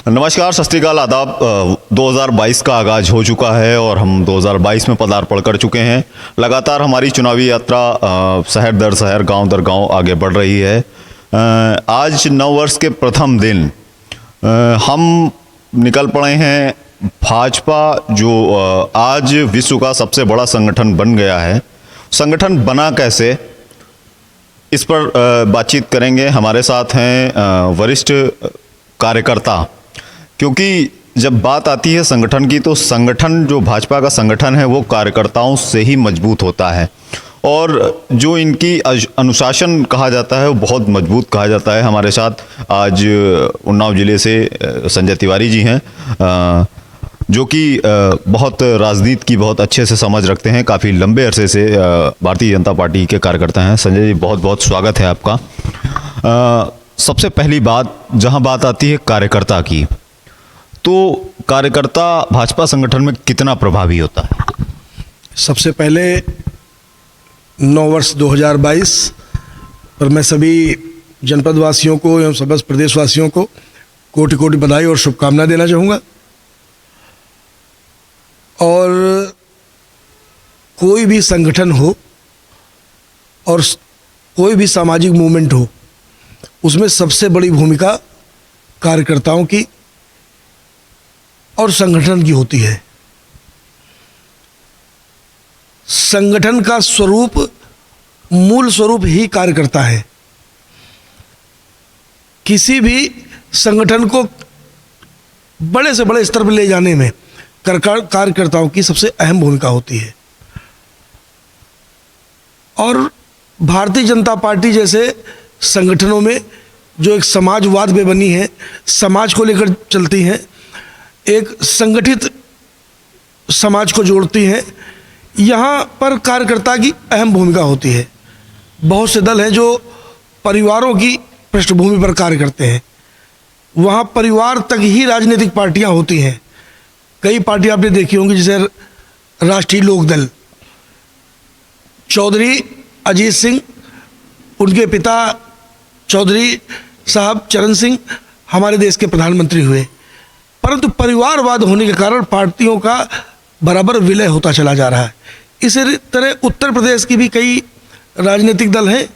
नमस्कार, सत श्री अकाल, आदाब। 2022 का आगाज़ हो चुका है और हम 2022 में पदार्पण कर चुके हैं। लगातार हमारी चुनावी यात्रा शहर दर शहर, गांव दर गांव आगे बढ़ रही है। आज नववर्ष के प्रथम दिन हम निकल पड़े हैं भाजपा, जो आज विश्व का सबसे बड़ा संगठन बन गया है। संगठन बना कैसे, इस पर बातचीत करेंगे। हमारे साथ हैं वरिष्ठ कार्यकर्ता, क्योंकि जब बात आती है संगठन की तो संगठन, जो भाजपा का संगठन है, वो कार्यकर्ताओं से ही मजबूत होता है और जो इनकी अनुशासन कहा जाता है वो बहुत मजबूत कहा जाता है। हमारे साथ आज उन्नाव जिले से संजय तिवारी जी हैं, जो कि बहुत राजनीति की बहुत अच्छे से समझ रखते हैं, काफ़ी लंबे अरसे से भारतीय जनता पार्टी के कार्यकर्ता हैं। संजय जी, बहुत बहुत स्वागत है आपका। सबसे पहली बात, जहां बात आती है कार्यकर्ता की, तो कार्यकर्ता भाजपा संगठन में कितना प्रभावी होता है? सबसे पहले नववर्ष 2022 पर मैं सभी जनपद वासियों को एवं समस्त प्रदेशवासियों को कोटि कोटि बधाई और शुभकामनाएं देना चाहूँगा। और कोई भी संगठन हो और कोई भी सामाजिक मूवमेंट हो, उसमें सबसे बड़ी भूमिका कार्यकर्ताओं की और संगठन की होती है। संगठन का स्वरूप, मूल स्वरूप ही कार्यकर्ता है। किसी भी संगठन को बड़े से बड़े स्तर पर ले जाने में कार्यकर्ताओं की सबसे अहम भूमिका होती है। और भारतीय जनता पार्टी जैसे संगठनों में, जो एक समाजवाद पे बनी है, समाज को लेकर चलती हैं, एक संगठित समाज को जोड़ती हैं, यहाँ पर कार्यकर्ता की अहम भूमिका होती है। बहुत से दल हैं जो परिवारों की पृष्ठभूमि पर कार्य करते हैं, वहाँ परिवार तक ही राजनीतिक पार्टियाँ होती हैं। कई पार्टियाँ आपने देखी होंगी, जैसे राष्ट्रीय लोकदल, चौधरी अजीत सिंह, उनके पिता चौधरी साहब चरण सिंह हमारे देश के प्रधानमंत्री हुए, परंतु परिवारवाद होने के कारण पार्टियों का बराबर विलय होता चला जा रहा है। इसी तरह उत्तर प्रदेश की भी कई राजनीतिक दल हैं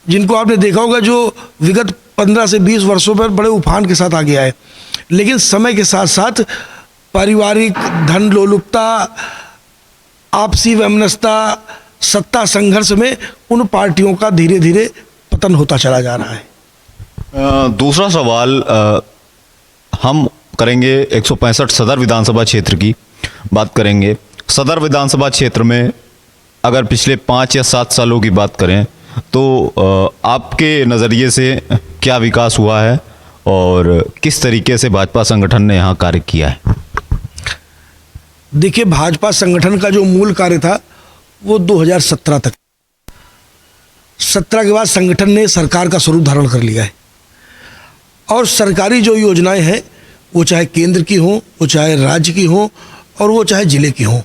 जिनको आपने देखा होगा, जो विगत 15 से 20 वर्षों पर बड़े उफान के साथ आगे आए, लेकिन समय के साथ साथ पारिवारिक धन लोलुपता, आपसी वैमनस्यता, सत्ता संघर्ष में उन पार्टियों का धीरे धीरे पतन होता चला जा रहा है। दूसरा सवाल हम करेंगे 165 सदर विधानसभा क्षेत्र की बात करेंगे। सदर विधानसभा क्षेत्र में अगर पिछले 5 या 7 सालों की बात करें तो आपके नज़रिए से क्या विकास हुआ है और किस तरीके से भाजपा संगठन ने यहाँ कार्य किया है? देखिए, भाजपा संगठन का जो मूल कार्य था वो 2017 तक, 17 के बाद संगठन ने सरकार का स्वरूप धारण कर लिया है। और सरकारी जो योजनाएं हैं, वो चाहे केंद्र की हो, वो चाहे राज्य की हो, और वो चाहे जिले की हो,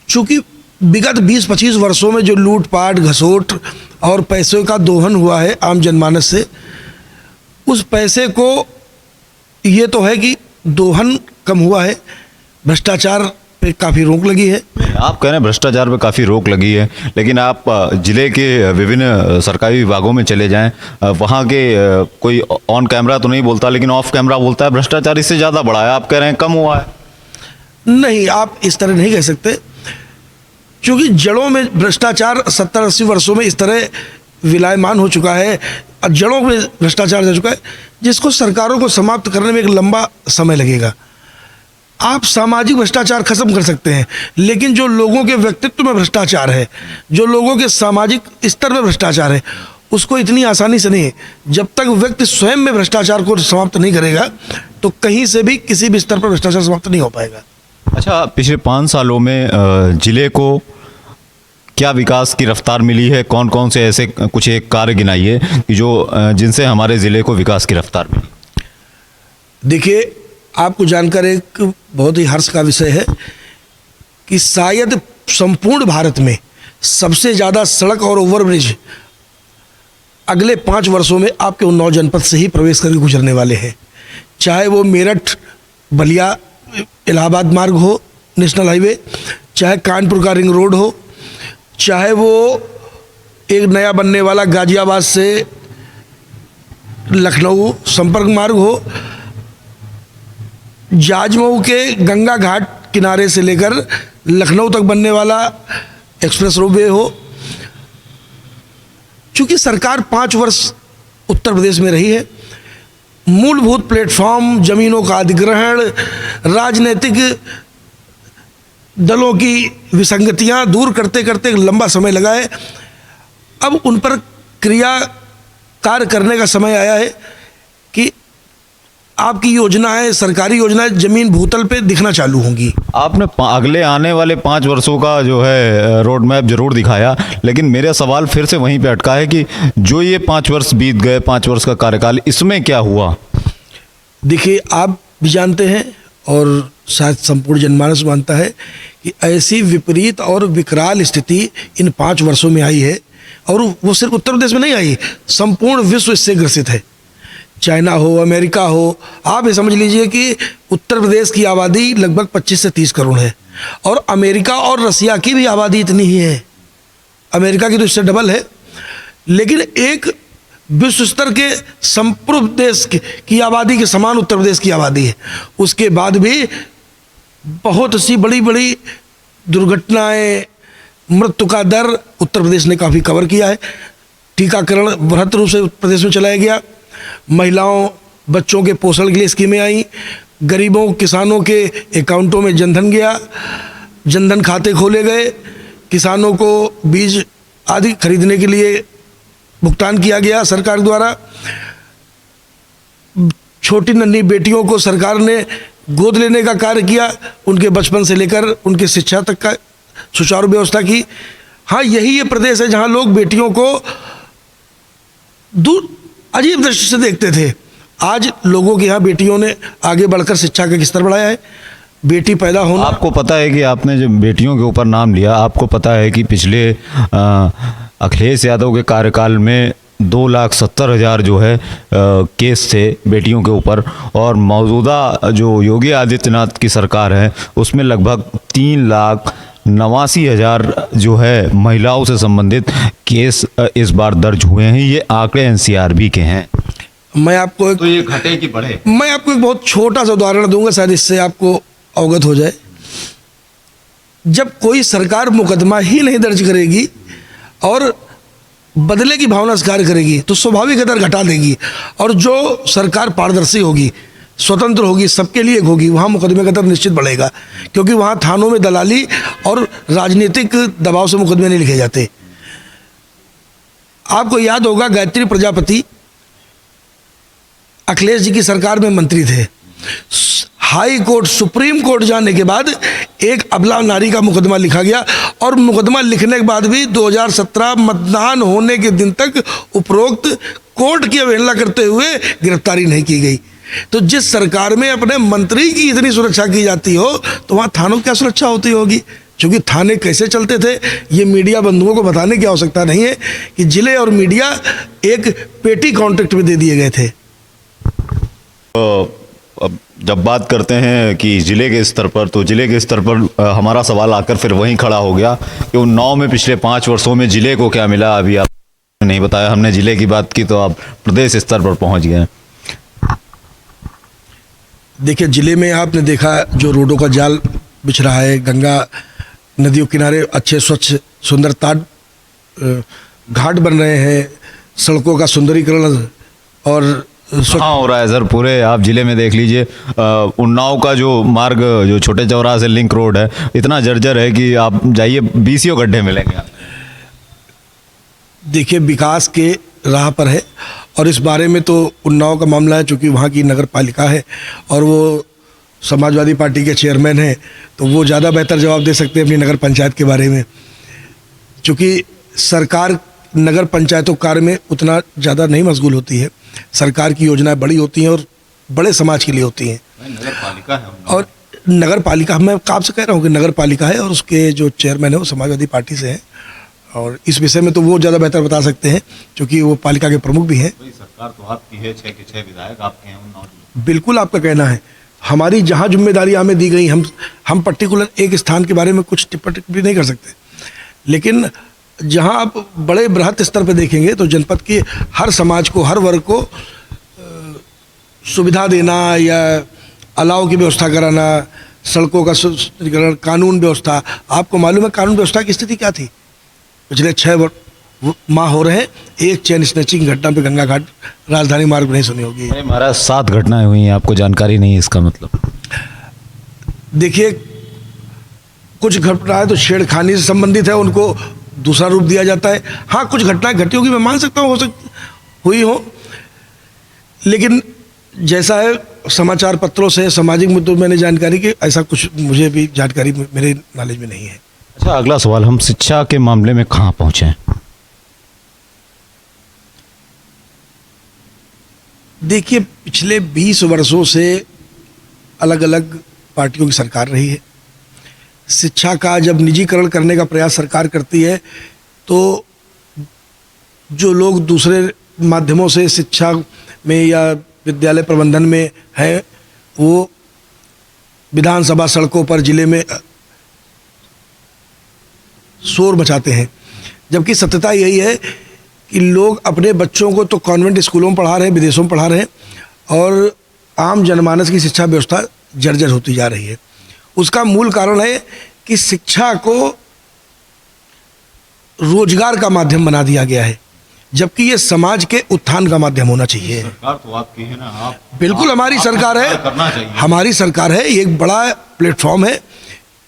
चूँकि विगत 20-25 वर्षों में जो लूटपाट, घसोट और पैसों का दोहन हुआ है आम जनमानस से, उस पैसे को, ये तो है कि दोहन कम हुआ है, भ्रष्टाचार पे काफ़ी रोक लगी है। आप कह रहे हैं भ्रष्टाचार पे काफ़ी रोक लगी है, लेकिन आप जिले के विभिन्न सरकारी विभागों में चले जाएं, वहाँ के कोई ऑन कैमरा तो नहीं बोलता, लेकिन ऑफ कैमरा बोलता है भ्रष्टाचार इससे ज़्यादा बढ़ा है। आप कह रहे हैं कम हुआ है। नहीं, आप इस तरह नहीं कह सकते, क्योंकि जड़ों में भ्रष्टाचार 70-80 वर्षों में इस तरह विलायमान हो चुका है, और जड़ों में भ्रष्टाचार जा चुका है, जिसको सरकारों को समाप्त करने में एक लंबा समय लगेगा। आप सामाजिक भ्रष्टाचार खत्म कर सकते हैं, लेकिन जो लोगों के व्यक्तित्व में भ्रष्टाचार है, जो लोगों के सामाजिक स्तर में भ्रष्टाचार है, उसको इतनी आसानी से नहीं, जब तक व्यक्ति स्वयं में भ्रष्टाचार को समाप्त नहीं करेगा तो कहीं से भी किसी भी स्तर पर भ्रष्टाचार समाप्त नहीं हो पाएगा। अच्छा, पिछले 5 सालों में जिले को क्या विकास की रफ्तार मिली है? कौन कौन से ऐसे कुछ एक कार्य गिनाइए कि जो जिनसे हमारे ज़िले को विकास की रफ्तार मिली? देखिए, आपको जानकर एक बहुत ही हर्ष का विषय है कि शायद संपूर्ण भारत में सबसे ज़्यादा सड़क और ओवरब्रिज अगले 5 वर्षों में आपके उन्नाव जनपद से ही प्रवेश करके गुजरने वाले हैं। चाहे वो मेरठ बलिया इलाहाबाद मार्ग हो नेशनल हाईवे, चाहे कानपुर का रिंग रोड हो, चाहे वो एक नया बनने वाला गाजियाबाद से लखनऊ संपर्क मार्ग हो, जाजमऊ के गंगा घाट किनारे से लेकर लखनऊ तक बनने वाला एक्सप्रेस रोपवे हो। चूंकि सरकार 5 वर्ष उत्तर प्रदेश में रही है, मूलभूत प्लेटफॉर्म, जमीनों का अधिग्रहण, राजनीतिक दलों की विसंगतियां दूर करते करते एक लंबा समय लगा है। अब उन पर क्रिया कार्य करने का समय आया है कि आपकी योजनाएं, सरकारी योजनाएं जमीन भूतल पे दिखना चालू होंगी। आपने अगले आने वाले 5 वर्षों का जो है रोड मैप जरूर दिखाया, लेकिन मेरा सवाल फिर से वहीं पे अटका है कि जो ये 5 वर्ष बीत गए, 5 वर्ष का कार्यकाल, इसमें क्या हुआ? देखिए, आप भी जानते हैं और शायद संपूर्ण जनमानस मानता है कि ऐसी विपरीत और विकराल स्थिति इन 5 वर्षों में आई है, और वो सिर्फ उत्तर प्रदेश में नहीं आई, संपूर्ण विश्व इससे ग्रसित है। चाइना हो, अमेरिका हो, आप ये समझ लीजिए कि उत्तर प्रदेश की आबादी लगभग 25 से 30 करोड़ है, और अमेरिका और रसिया की भी आबादी इतनी ही है। अमेरिका की तो इससे डबल है। लेकिन एक विश्व स्तर के संपूर्ण देश की आबादी के समान उत्तर प्रदेश की आबादी है। उसके बाद भी बहुत सी बड़ी बड़ी दुर्घटनाएं, मृत्यु का दर उत्तर प्रदेश ने काफ़ी कवर किया है। टीकाकरण बृहत रूप से उत्तर प्रदेश में चलाया गया, महिलाओं बच्चों के पोषण के लिए स्कीमें आई, गरीबों किसानों के अकाउंटों में जनधन गया, जनधन खाते खोले गए, किसानों को बीज आदि खरीदने के लिए भुगतान किया गया सरकार द्वारा। छोटी नन्ही बेटियों को सरकार ने गोद लेने का कार्य किया, उनके बचपन से लेकर उनकी शिक्षा तक का सुचारू व्यवस्था की। हाँ, यही ये प्रदेश है जहाँ लोग बेटियों को दूर अजीब दृष्टि से देखते थे। आज लोगों के यहाँ बेटियों ने आगे बढ़कर शिक्षा का स्तर बढ़ाया है। बेटी पैदा होना, आपको पता है कि आपने जो बेटियों के ऊपर नाम लिया, आपको पता है कि पिछले अखिलेश यादव के कार्यकाल में 2,70,000 जो है केस थे बेटियों के ऊपर, और मौजूदा जो योगी आदित्यनाथ की सरकार है उसमें लगभग 3,89,000 जो है महिलाओं से संबंधित केस इस बार दर्ज हुए हैं। ये आंकड़े एनसीआरबी के हैं। मैं आपको एक, तो ये घटे कि बढ़े? मैं आपको एक बहुत छोटा सा उदाहरण दूंगा, शायद इससे आपको अवगत हो जाए। जब कोई सरकार मुकदमा ही नहीं दर्ज करेगी और बदले की भावना से कार्य करेगी तो स्वाभाविक दर घटा देगी, और जो सरकार पारदर्शी होगी, स्वतंत्र होगी, सबके लिए होगी, वहाँ मुकदमे का दर निश्चित बढ़ेगा, क्योंकि वहाँ थानों में दलाली और राजनीतिक दबाव से मुकदमे नहीं लिखे जाते। आपको याद होगा, गायत्री प्रजापति अखिलेश जी की सरकार में मंत्री थे। हाई कोर्ट, सुप्रीम कोर्ट जाने के बाद एक अबला नारी का मुकदमा लिखा गया, और मुकदमा लिखने के बाद भी 2017 मतदान होने के दिन तक उपरोक्त कोर्ट की अवहेलना करते हुए गिरफ्तारी नहीं की गई। तो जिस सरकार में अपने मंत्री की इतनी सुरक्षा की जाती हो, तो वहाँ थानों की क्या सुरक्षा होती होगी? क्योंकि थाने कैसे चलते थे ये मीडिया बंधुओं को बताने की आवश्यकता नहीं है कि जिले और मीडिया एक पेटी कॉन्ट्रैक्ट में दे दिए गए थे। अब जब बात करते हैं कि ज़िले के स्तर पर, तो ज़िले के स्तर पर हमारा सवाल आकर फिर वहीं खड़ा हो गया कि उन्नाव में पिछले 5 वर्षों में ज़िले को क्या मिला। अभी आपने नहीं बताया, हमने ज़िले की बात की तो आप प्रदेश स्तर पर पहुंच गए। देखिए, ज़िले में आपने देखा जो रोडों का जाल बिछ रहा है, गंगा नदियों किनारे अच्छे स्वच्छ सुंदर घाट बन रहे हैं, सड़कों का सुंदरीकरण और हाँ हो रहा है सर। पूरे आप जिले में देख लीजिए, उन्नाव का जो मार्ग, जो छोटे चौराहे से लिंक रोड है, इतना जर्जर है कि आप जाइए 20 गड्ढे मिलेंगे। देखिए, विकास के राह पर है, और इस बारे में तो उन्नाव का मामला है, चूँकि वहाँ की नगर पालिका है और वो समाजवादी पार्टी के चेयरमैन हैं, तो वो ज़्यादा बेहतर जवाब दे सकते हैं अपनी नगर पंचायत के बारे में। चूँकि सरकार नगर पंचायतों कार्य में उतना ज़्यादा नहीं मशगूल होती है। सरकार की योजनाएं बड़ी होती हैं और बड़े समाज के लिए होती हैं। नगर पालिका है, और नगर पालिका, मैं आपसे कह रहा हूँ कि नगर पालिका है, और उसके जो चेयरमैन है वो समाजवादी पार्टी से हैं, और इस विषय में तो वो ज़्यादा बेहतर बता सकते हैं क्योंकि वो पालिका के प्रमुख भी हैं। सरकार तो आपकी है, 6 के 6 विधायक आपके हैं उन्नाव। बिल्कुल आपका कहना है। हमारी जहाँ जिम्मेदारी हमें दी गई, हम पर्टिकुलर एक स्थान के बारे में कुछ टिप्पणी नहीं कर सकते, लेकिन जहाँ आप बड़े बृहत स्तर पर देखेंगे तो जनपद के हर समाज को, हर वर्ग को सुविधा देना या अलाव की व्यवस्था कराना, सड़कों का सुदृढ़ीकरण, कानून व्यवस्था। आपको मालूम है कानून व्यवस्था की स्थिति क्या थी? पिछले 6 माह हो रहे हैं, एक चेन स्नैचिंग घटना पे गंगा घाट राजधानी मार्ग नहीं सुनी होगी। अरे महाराज 7 घटनाएं हुई हैं, आपको जानकारी नहीं है इसका मतलब? देखिए, कुछ घटनाएं तो छेड़खानी से संबंधित है, उनको दूसरा रूप दिया जाता है। हाँ, कुछ घटनाएं घटी होगी, मैं मान सकता हूँ, हुई हो, लेकिन जैसा है समाचार पत्रों से, सामाजिक मुद्दों में मैंने जानकारी की, ऐसा कुछ मुझे भी जानकारी मेरे नॉलेज में नहीं है। अच्छा, अगला सवाल, हम शिक्षा के मामले में कहाँ पहुँचे हैं? देखिए, पिछले 20 वर्षों से अलग अलग पार्टियों की सरकार रही है। शिक्षा का जब निजीकरण करने का प्रयास सरकार करती है तो जो लोग दूसरे माध्यमों से शिक्षा में या विद्यालय प्रबंधन में हैं, वो विधानसभा, सड़कों पर, जिले में शोर मचाते हैं, जबकि सत्यता यही है कि लोग अपने बच्चों को तो कॉन्वेंट स्कूलों में पढ़ा रहे हैं, विदेशों में पढ़ा रहे हैं, और आम जनमानस की शिक्षा व्यवस्था जर्जर होती जा रही है। उसका मूल कारण है कि शिक्षा को रोजगार का माध्यम बना दिया गया है, जबकि ये समाज के उत्थान का माध्यम होना चाहिए। सरकार तो आपकी है ना, आप बिल्कुल हमारी सरकार है, करना चाहिए। हमारी सरकार है, ये एक बड़ा प्लेटफॉर्म है।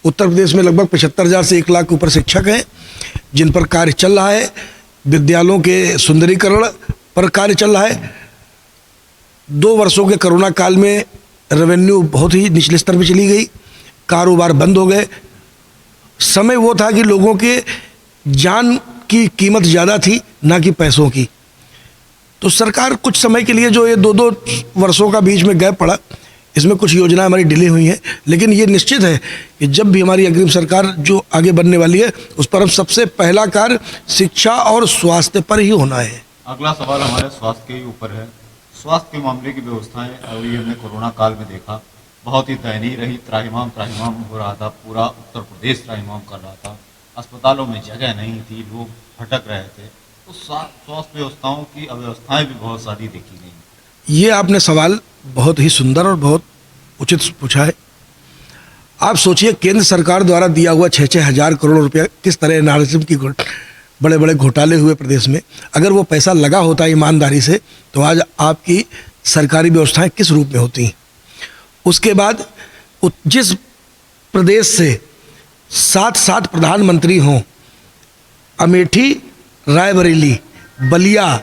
उत्तर प्रदेश में लगभग 75,000 से 1 लाख के ऊपर शिक्षक हैं जिन पर कार्य चल रहा है। विद्यालयों के सुंदरीकरण पर कार्य चल रहा है। 2 वर्षों के कोरोना काल में रेवेन्यू बहुत ही निचले स्तर पर चली गई, कारोबार बंद हो गए। समय वो था कि लोगों के जान की कीमत ज़्यादा थी, ना कि पैसों की। तो सरकार कुछ समय के लिए, जो ये 2-2 वर्षों का बीच में गैप पड़ा, इसमें कुछ योजनाएं हमारी डिले हुई हैं, लेकिन ये निश्चित है कि जब भी हमारी अग्रिम सरकार जो आगे बढ़ने वाली है, उस पर हम सबसे पहला कार्य शिक्षा और स्वास्थ्य पर ही होना है। अगला सवाल हमारे स्वास्थ्य के ही ऊपर है। स्वास्थ्य के मामले की व्यवस्थाएं अभी हमने कोरोना काल में देखा, बहुत ही दयनीय रही। त्राहिमाम हो रहा था, पूरा उत्तर प्रदेश त्राहिमाम कर रहा था। अस्पतालों में जगह नहीं थी, लोग भटक रहे थे। तो स्वास्थ्य व्यवस्थाओं की अव्यवस्थाएं भी बहुत सारी देखी गई। ये आपने सवाल बहुत ही सुंदर और बहुत उचित पूछा है। आप सोचिए, केंद्र सरकार द्वारा दिया हुआ 6-6 हज़ार करोड़ रुपया किस तरह एनआरएसएम की बड़े बड़े घोटाले हुए प्रदेश में, अगर वो पैसा लगा होता ईमानदारी से, तो आज आपकी सरकारी व्यवस्थाएं किस रूप में होती। उसके बाद जिस प्रदेश से 7 प्रधानमंत्री हों, अमेठी, रायबरेली, बलिया,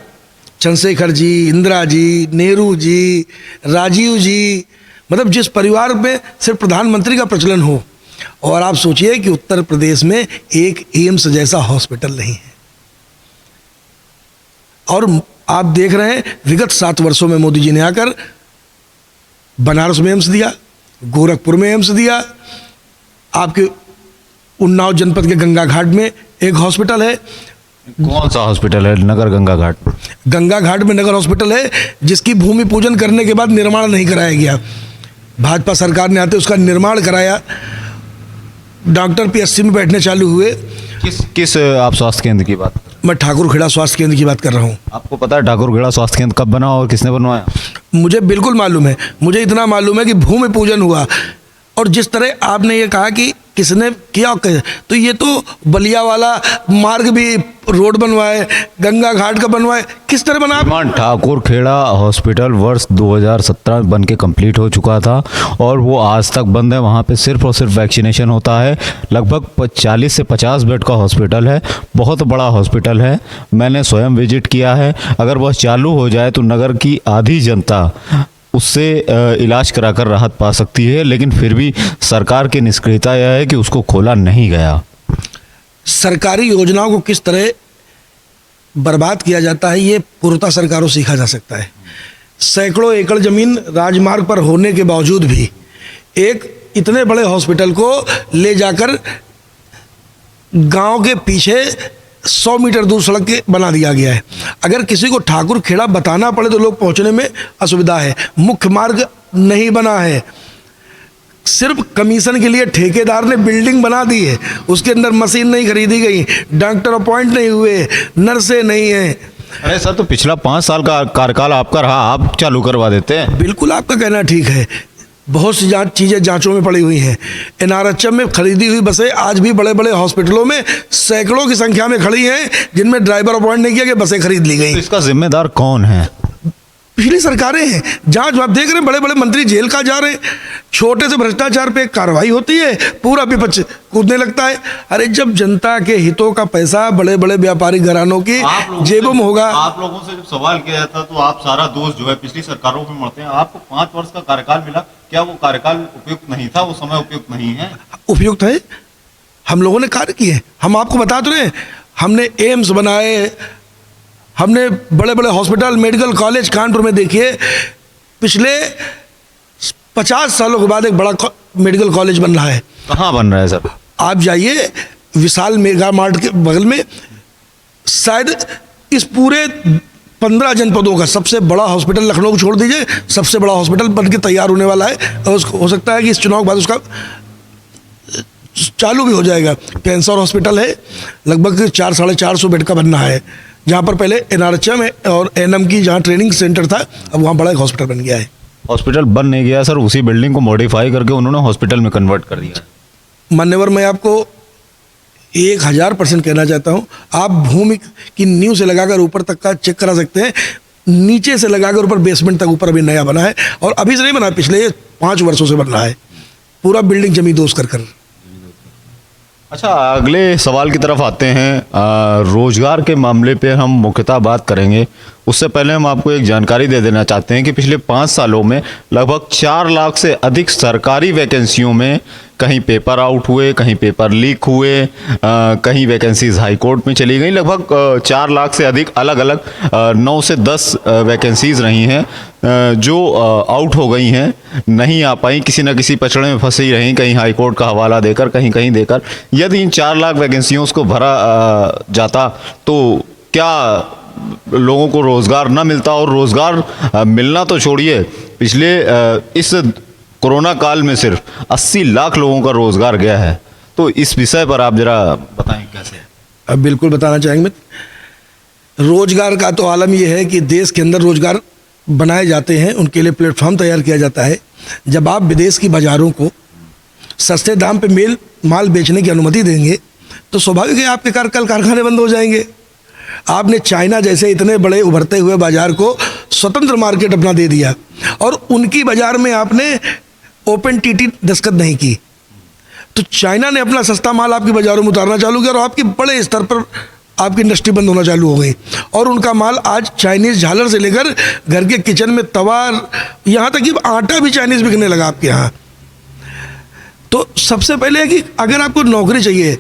चंद्रशेखर जी, इंदिरा जी, नेहरू जी, राजीव जी, मतलब जिस परिवार में सिर्फ प्रधानमंत्री का प्रचलन हो, और आप सोचिए कि उत्तर प्रदेश में एक एम्स जैसा हॉस्पिटल नहीं है। और आप देख रहे हैं, विगत 7 वर्षों में मोदी जी ने आकर बनारस में एम्स दिया, गोरखपुर में एम्स दिया, आपके उन्नाव जनपद के गंगा घाट में एक हॉस्पिटल है। कौन सा हॉस्पिटल है? नगर गंगा घाट। गंगा घाट में नगर हॉस्पिटल है, जिसकी भूमि पूजन करने के बाद निर्माण नहीं कराया गया। भाजपा सरकार ने आते उसका निर्माण कराया, डॉक्टर PSC में बैठने चालू हुए। किस आप स्वास्थ्य केंद्र की बात? मैं ठाकुरखेड़ा स्वास्थ्य केंद्र की बात कर रहा हूँ। आपको पता है ठाकुरखेड़ा स्वास्थ्य केंद्र कब बना और किसने बनवाया? मुझे बिल्कुल मालूम है। मुझे इतना मालूम है कि भूमि पूजन हुआ, और जिस तरह आपने ये कहा कि किसने किया, तो ये तो बलिया वाला मार्ग भी रोड बनवाए, गंगा घाट का बनवाए, किस तरह बना? ठाकुरखेड़ा हॉस्पिटल वर्ष 2017 में बन के कंप्लीट हो चुका था और वो आज तक बंद है। वहाँ पे सिर्फ और सिर्फ वैक्सीनेशन होता है। लगभग 40 से 50 बेड का हॉस्पिटल है, बहुत बड़ा हॉस्पिटल है। मैंने स्वयं विजिट किया है। अगर वह चालू हो जाए तो नगर की आधी जनता उससे इलाज कराकर राहत पा सकती है, लेकिन फिर भी सरकार की निष्क्रियता यह है कि उसको खोला नहीं गया। सरकारी योजनाओं को किस तरह बर्बाद किया जाता है, ये पूर्वता सरकारों से सीखा जा सकता है। सैकड़ों एकड़ जमीन राजमार्ग पर होने के बावजूद भी एक इतने बड़े हॉस्पिटल को ले जाकर गांव के पीछे 100 मीटर दूर सड़क के बना दिया गया है। अगर किसी को ठाकुर खेड़ा बताना पड़े तो लोग पहुंचने में असुविधा है। मुख्य मार्ग नहीं बना है, सिर्फ कमीशन के लिए ठेकेदार ने बिल्डिंग बना दी है, उसके अंदर मशीन नहीं खरीदी गई, डॉक्टर अपॉइंट नहीं हुए, नर्सें नहीं हैं। अरे सर, तो पिछला 5 साल का कार्यकाल आपका रहा, आप चालू करवा देते हैं। बिल्कुल आपका कहना ठीक है, बहुत सी चीज़ें जांचों में पड़ी हुई हैं। एनआरएचएम में खरीदी हुई बसें आज भी बड़े बड़े हॉस्पिटलों में सैकड़ों की संख्या में खड़ी हैं, जिनमें ड्राइवर अपॉइंट नहीं किया, कि बसें खरीद ली गई। तो इसका जिम्मेदार कौन है? पिछली सरकारें हैं। जांच आप देख रहे हैं, बड़े बड़े मंत्री जेल का जा रहे हैं, छोटे से भ्रष्टाचार पे कार्रवाई होती है, पूरा विपक्ष कूदने लगता है। अरे जब जनता के हितों का पैसा बड़े बड़े व्यापारिक घरानों की जेबों में होगा। आप लोगों से जब सवाल किया जाता तो आप सारा दोष जो है पिछली सरकारों पे मढ़ते हैं। आपको 5 वर्ष का कार्यकाल मिला, क्या वो कार्यकाल उपयुक्त नहीं था? वो समय उपयुक्त नहीं है? उपयुक्त है, हम लोगों ने कार्य किए। हम आपको बता तो रहे, हमने एम्स बनाए, हमने बड़े बड़े हॉस्पिटल, मेडिकल कॉलेज कानपुर में देखिए, पिछले 50 सालों के बाद एक बड़ा मेडिकल कॉलेज बन रहा है। कहाँ बन रहा है सर? आप जाइए, विशाल मेगा मार्ट के बगल में, शायद इस पूरे 15 जनपदों का सबसे बड़ा हॉस्पिटल, लखनऊ को छोड़ दीजिए, सबसे बड़ा हॉस्पिटल बन के तैयार होने वाला है। और हो सकता है कि इस चुनाव के बाद उसका चालू भी हो जाएगा। कैंसर हॉस्पिटल है, लगभग 400-450 बेड का बनना है, जहाँ पर पहले एनआरएचएम और एएनएम की जहाँ ट्रेनिंग सेंटर था, अब वहाँ बड़ा एक हॉस्पिटल बन गया है। हॉस्पिटल बन नहीं गया सर, उसी बिल्डिंग को मॉडिफाई करके उन्होंने हॉस्पिटल में कन्वर्ट कर दिया। मान्यवर, मैं आपको 1000% कहना चाहता हूँ, आप भूमि की नींव से लगाकर ऊपर तक का चेक करा सकते हैं, नीचे से लगाकर ऊपर बेसमेंट तक ऊपर अभी नया बना है, और अभी से नहीं बना, पिछले 5 वर्षों से बन रहा है, पूरा बिल्डिंग जमी दोष कर। अच्छा, अगले सवाल की तरफ आते हैं। रोजगार के मामले पे हम मुख्यतः बात करेंगे। उससे पहले हम आपको एक जानकारी दे देना चाहते हैं कि पिछले 5 सालों में लगभग 4 लाख से अधिक सरकारी वैकेंसियों में कहीं पेपर आउट हुए, कहीं पेपर लीक हुए, कहीं वैकेंसीज हाई कोर्ट में चली गई। लगभग 4 लाख से अधिक अलग अलग 9 से 10 वैकेंसीज रही हैं जो आउट हो गई हैं, नहीं आ पाई, किसी न किसी पचड़े में फंसी रहीं, कहीं हाई कोर्ट का हवाला देकर, कहीं कहीं देकर। यदि इन 4 लाख वैकेंसियों को भरा जाता तो क्या लोगों को रोजगार न मिलता? और रोजगार मिलना तो छोड़िए, पिछले इस कोरोना काल में सिर्फ 80 लाख लोगों का रोजगार गया है। तो इस विषय पर आप जरा बताएं कैसे। अब बिल्कुल बताना चाहेंगे। रोजगार का तो आलम यह है कि देश के अंदर रोजगार बनाए जाते हैं, उनके लिए प्लेटफॉर्म तैयार किया जाता है। जब आप विदेश की बाज़ारों को सस्ते दाम पे माल बेचने की अनुमति देंगे तो स्वाभाविक है आपके कल कारखाने बंद हो जाएंगे। आपने चाइना जैसे इतने बड़े उभरते हुए बाजार को स्वतंत्र मार्केट अपना दे दिया, और उनकी बाजार में आपने ओपन टीटी दस्तखत नहीं की, तो चाइना ने अपना सस्ता माल आपकी बाजारों में उतारना चालू किया, और आपकी बड़े स्तर पर आपकी इंडस्ट्री बंद होना चालू हो गई। और उनका माल आज चाइनीज़ झालर से लेकर घर के किचन में तवा, यहाँ तक कि आटा भी चाइनीज़ बिकने लगा आपके यहाँ। तो सबसे पहले है कि अगर आपको नौकरी चाहिए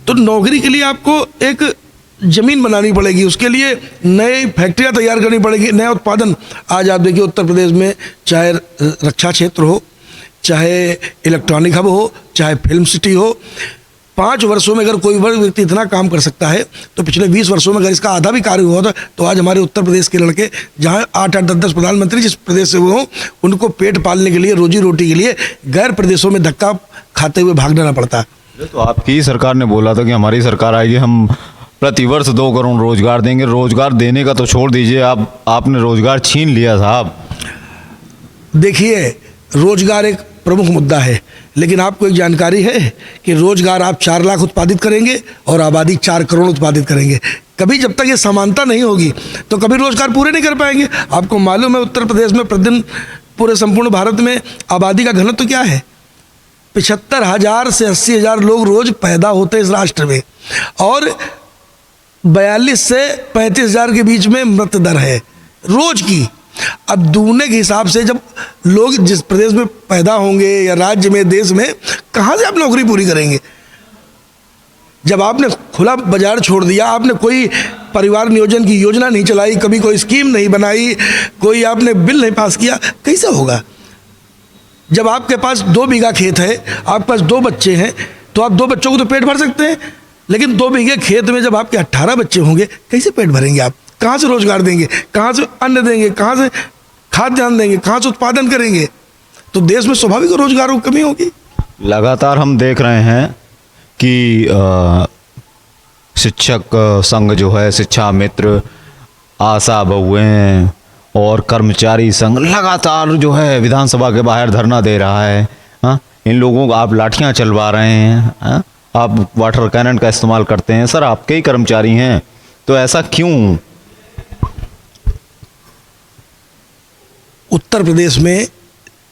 तो नौकरी के लिए आपको एक ज़मीन बनानी पड़ेगी, उसके लिए नई फैक्ट्रियाँ तैयार करनी पड़ेगी, नया उत्पादन। आज आप देखिए उत्तर प्रदेश में चाहे रक्षा क्षेत्र हो, चाहे इलेक्ट्रॉनिक हब हो, चाहे फिल्म सिटी हो, 5 वर्षों में अगर कोई व्यक्ति इतना काम कर सकता है तो पिछले 20 वर्षों में अगर इसका आधा भी कार्य हुआ था तो आज हमारे उत्तर प्रदेश के लड़के जहाँ 8-8, 10-10 प्रधानमंत्री जिस प्रदेश से हुए हों, उनको पेट पालने के लिए, रोजी रोटी के लिए गैर प्रदेशों में धक्का खाते हुए भागना पड़ता। तो आपकी सरकार ने बोला था कि हमारी सरकार आएगी, हम प्रतिवर्ष 2 करोड़ रोजगार देंगे। रोजगार देने का तो छोड़ दीजिए, आपने रोजगार छीन लिया साहब। देखिए, रोजगार एक प्रमुख मुद्दा है, लेकिन आपको एक जानकारी है कि रोजगार आप 4 लाख उत्पादित करेंगे और आबादी 4 करोड़ उत्पादित करेंगे। कभी जब तक ये समानता नहीं होगी तो कभी रोजगार पूरे नहीं कर पाएंगे। आपको मालूम है उत्तर प्रदेश में प्रतिदिन पूरे संपूर्ण भारत में आबादी का घनत्व तो क्या है? 75,000 से 80,000 लोग रोज पैदा होते हैं इस राष्ट्र में, और 42 से 35,000 के बीच में मृत्यु दर है रोज की। अब दूने के हिसाब से जब लोग जिस प्रदेश में पैदा होंगे या राज्य में, देश में, कहाँ से आप नौकरी पूरी करेंगे? जब आपने खुला बाजार छोड़ दिया, आपने कोई परिवार नियोजन की योजना नहीं चलाई, कभी कोई स्कीम नहीं बनाई, कोई आपने बिल नहीं पास किया, कैसे होगा? जब आपके पास 2 बीघा खेत है, आपके पास 2 बच्चे हैं, तो आप 2 बच्चों को तो पेट भर सकते हैं, लेकिन 2 बीघे खेत में जब आपके 18 बच्चे होंगे, कैसे पेट भरेंगे आप? कहाँ से रोजगार देंगे? कहाँ से अन्न देंगे? कहाँ से खाद्यान्न देंगे? कहाँ से उत्पादन करेंगे? तो देश में स्वाभाविक रोजगारों की कमी होगी। लगातार हम देख रहे हैं कि शिक्षक संघ जो है, शिक्षा मित्र, आशा बहुएं और कर्मचारी संघ लगातार जो है विधानसभा के बाहर धरना दे रहा है। हाँ, इन लोगों को आप लाठियां चलवा रहे हैं, हाँ? आप वाटर कैनन का इस्तेमाल करते हैं। सर, आपके ही कर्मचारी हैं, तो ऐसा क्यों? उत्तर प्रदेश में